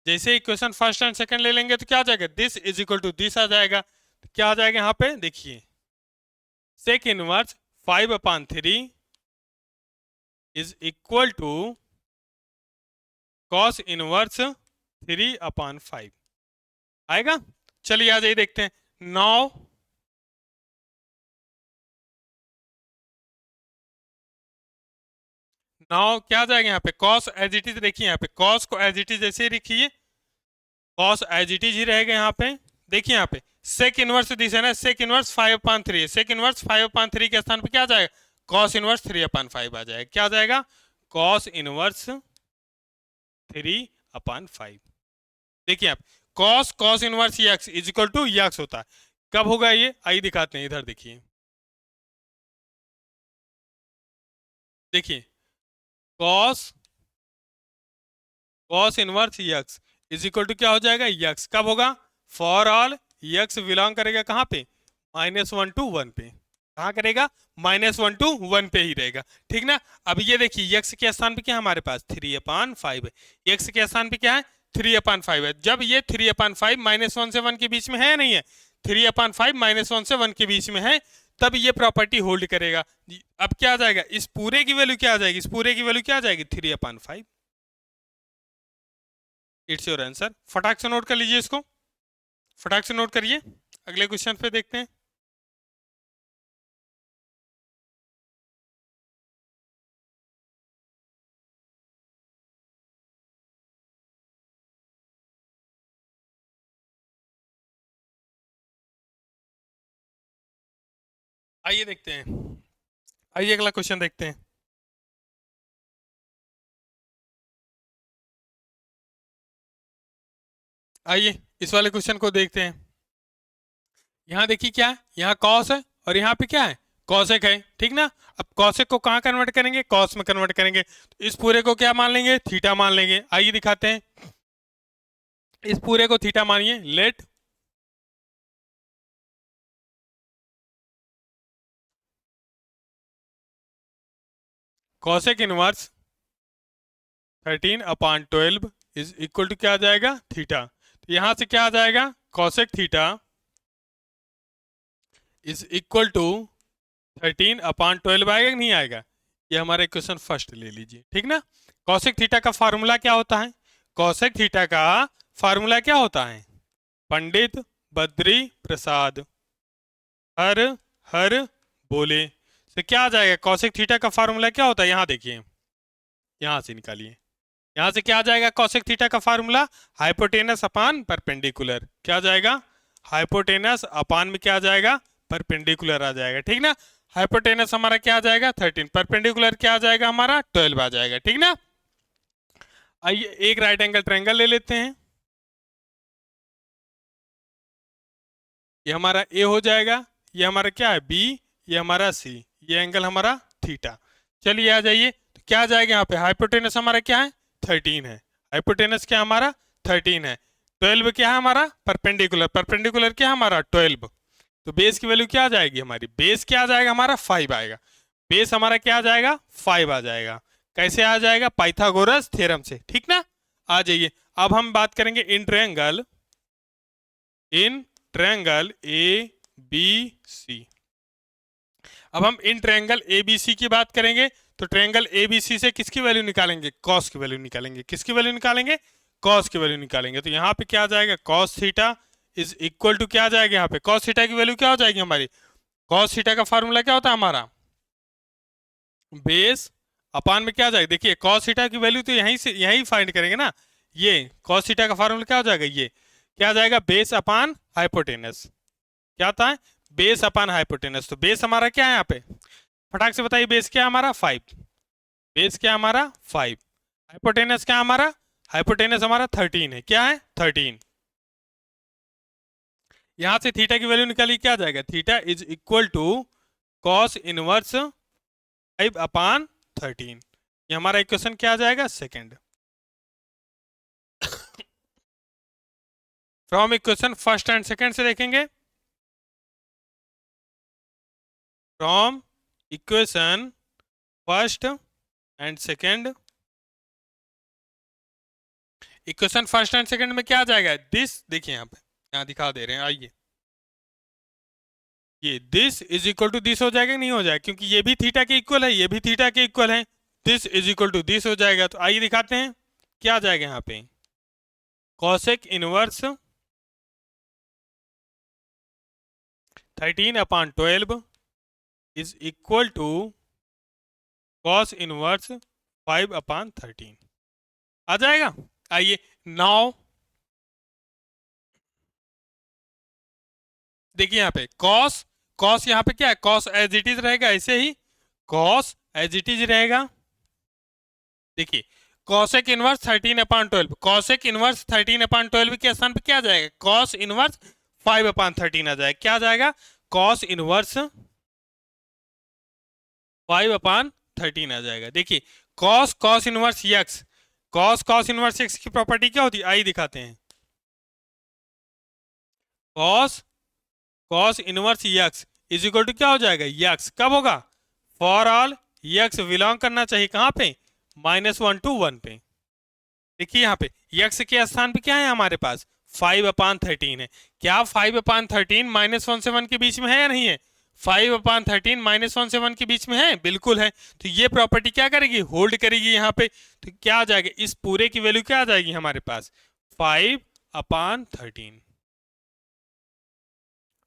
जैसे इक्वेशन फर्स्ट एंड सेकंड ले लेंगे तो क्या आ जाएगा, this is equal to this आ जाएगा। तो क्या आ जाएगा यहाँ पे देखिए, sec inverse 5/3 is equal to cos inverse 3/5 आएगा। चलिए आ जाइए देखते हैं। नाउ नाउ क्या आ जाएगा यहाँ पे, कॉस एज इट इज, देखिए यहाँ पे कॉस को एज इट इज जैसे ही लिखिए, कॉस एज इट इज ही रहेगा यहाँ पे। देखिए यहाँ पे सेक इनवर्स दिस है ना, सेक इनवर्स 5/3 है, सेक इनवर्स 5/3 के स्थान पे क्या आ जाएगा, कॉस इनवर्स 3/5 आ जाएगा। क्या आ जाएगा, कॉस इनवर्स 3/5। देखिए आप, cos cos inverse x is equal to x होता है। कब होगा ये, आइए दिखाते हैं, इधर देखिए। देखिए cos cos inverse x is equal to क्या हो जाएगा, एक्स। कब होगा, फॉर ऑल एक्स बिलोंग करेगा कहाँ पे, -1 to 1 पे। कहाँ करेगा, -1 to 1 पे ही रहेगा, ठीक ना। अब ये देखिए एक्स के स्थान पे क्या है हमारे पास, 3/5 है। एक्स के स्थान पे क्या है, 3/5 है। जब ये 3/5 -1 से 1 के बीच में है या नहीं है, 3/5 -1 से 1 के बीच में है, तब ये प्रॉपर्टी होल्ड करेगा। अब क्या आ जाएगा, इस पूरे की वैल्यू क्या आ जाएगी, इस पूरे की वैल्यू क्या आ जाएगी, 3/5। It's your answer. फटाक से नोट कर लीजिए इसको, फटाक से नोट करिए। अगले क्वेश्चन पे देखते हैं। आइए देखते हैं, आइए अगला क्वेश्चन देखते हैं। आइए इस वाले क्वेश्चन को देखते हैं। यहाँ देखिए क्या है, यहाँ कॉस है और यहाँ पे क्या है, कॉसेक है, ठीक ना। अब कॉसेक को कहाँ कन्वर्ट करेंगे, कॉस में कन्वर्ट करेंगे। तो इस पूरे को क्या मान लेंगे, थीटा मान लेंगे। आइए दिखाते हैं, इस पूरे को थीटा मानिए। Let cosec inverse 13/12 is equal to क्या आ जाएगा, थीटा। तो यहाँ से क्या आ जाएगा, cosec theta is equal to 13/12 आएगा कि नहीं आएगा। ये हमारा इक्वेशन फर्स्ट ले लीजिए, ठीक ना। कॉसेक थीटा का फार्मूला क्या होता है, कॉसेक थीटा का फार्मूला क्या होता है, पंडित बद्री प्रसाद हर हर बोले से क्या आ जाएगा, कॉसेक थीटा का फार्मूला क्या होता है, यहाँ देखिए, यहाँ से निकालिए। यहाँ से क्या आ जाएगा, कॉसेक थीटा का फार्मूला हाइपोटेनस अपान परपेंडिकुलर। क्या आ जाएगा, हाइपोटेनस अपान में क्या आ जाएगा, परपेंडिकुलर आ जाएगा, ठीक ना। हाइपोटेनस हमारा क्या आ जाएगा 13, परपेंडिकुलर क्या आ जाएगा हमारा 12 आ जाएगा, ठीक ना। आइए एक राइट एंगल ट्रायंगल ले लेते हैं। ये हमारा ए हो जाएगा, ये हमारा क्या है बी, ये हमारा सी, ये एंगल हमारा थीटा। चलिए आ जाइए, तो क्या आ जाएगा यहाँ पे, हाइपोटेनस हमारा क्या है 13 है, हाइपोटेनस क्या हमारा 13 है। 12 क्या है हमारा, परपेंडिकुलर, परपेंडिकुलर क्या है हमारा 12। तो बेस की वैल्यू क्या आ जाएगी हमारी, बेस क्या आ जाएगा हमारा 5 आएगा। बेस हमारा क्या आ जाएगा 5 आ जाएगा। कैसे आ जाएगा, पाइथागोरस थ्योरम से, ठीक ना। आ जाइए, अब हम बात करेंगे इन ट्रायंगल ए बी सी। अब हम इन ट्रायंगल ए बी सी की बात करेंगे, तो ट्रायंगल ए बी सी से किसकी वैल्यू निकालेंगे, कॉस की वैल्यू निकालेंगे। किसकी वैल्यू निकालेंगे, कॉस की वैल्यू निकालेंगे। तो यहाँ पे क्या आ जाएगा, cos theta is equal to क्या आ जाएगा, यहाँ पे कॉस थीटा की वैल्यू क्या हो जाएगी हमारी, कॉस थीटा का फॉर्मूला क्या होता है हमारा, बेस अपान में क्या आ जाएगा, देखिए कॉस थीटा की वैल्यू तो यहीं से यहीं फाइंड करेंगे ना। ये कॉस थीटा का फॉर्मूला क्या हो जाएगा, ये क्या आ जाएगा, बेस अपान हाइपोटेनस। क्या आता है, बेस अपान हाइपोटेनस। तो बेस हमारा क्या है यहाँ पे, फटाक से बताइए, बेस क्या है हमारा 5, बेस क्या है हमारा 5, हाइपोटेनस क्या है हमारा, हाइपोटेनस हमारा 13 है, क्या है 13। यहां से थीटा की वैल्यू निकाली, क्या आ जाएगा, theta is equal to cos inverse 5/13। ये हमारा इक्वेशन क्या आ जाएगा, second. From equation first and second से देखेंगे, from equation first and second equation first and second में क्या आ जाएगा, दिस, देखिए यहाँ पे, यहाँ दिखा दे रहे हैं, आइए, ये this is equal to this हो जाएगा, नहीं हो जाएगा, क्योंकि ये भी थीटा के इक्वल है, ये भी थीटा के इक्वल है, this is equal to this हो जाएगा। तो आइए दिखाते हैं क्या आ जाएगा यहाँ पे, cosec inverse 13/12 is equal to cos inverse 5/13 आ जाएगा। आइए नाउ देखिए यहाँ पे कॉस, कॉस यहाँ पे क्या है, कॉस एज इट इज रहेगा, ऐसे ही कॉस एज इट इज रहेगा। देखिए कॉसेक इनवर्स 13/12, कॉसेक इनवर्स 13/12 के स्थान पे क्या आ जाएगा, कॉस इनवर्स 5/13 आ जाएगा। क्या आ जाएगा, कॉस इनवर्स 5/13 आ जाएगा। देखिए cos cos inverse x, cos cos inverse x की प्रॉपर्टी क्या होती है, आइए दिखाते हैं। Cos cos inverse x is equal to क्या हो जाएगा, एक्स कब होगा, फॉर ऑल एक्स बिलोंग करना चाहिए कहां पे, -1 to 1 पे। देखिए यहाँ पे एक्स के स्थान पे क्या है हमारे पास, 5/13 है। क्या 5/13 -1 से 1 के बीच में है या नहीं है, 5/13 -1 से 1 के बीच में है, बिल्कुल है। तो ये प्रॉपर्टी क्या करेगी, होल्ड करेगी यहाँ पे। तो क्या आ जाएगा, इस पूरे की वैल्यू क्या आ जाएगी हमारे पास, 5/13।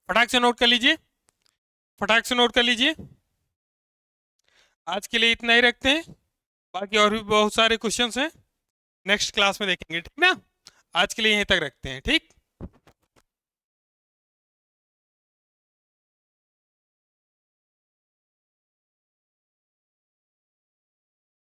फटाक से नोट कर लीजिए, फटाक से नोट कर लीजिए। आज के लिए इतना ही रखते हैं, बाकी और भी बहुत सारे क्वेश्चंस हैं नेक्स्ट क्लास में देखेंगे, ठीक ना। आज के लिए यहीं तक रखते हैं, ठीक।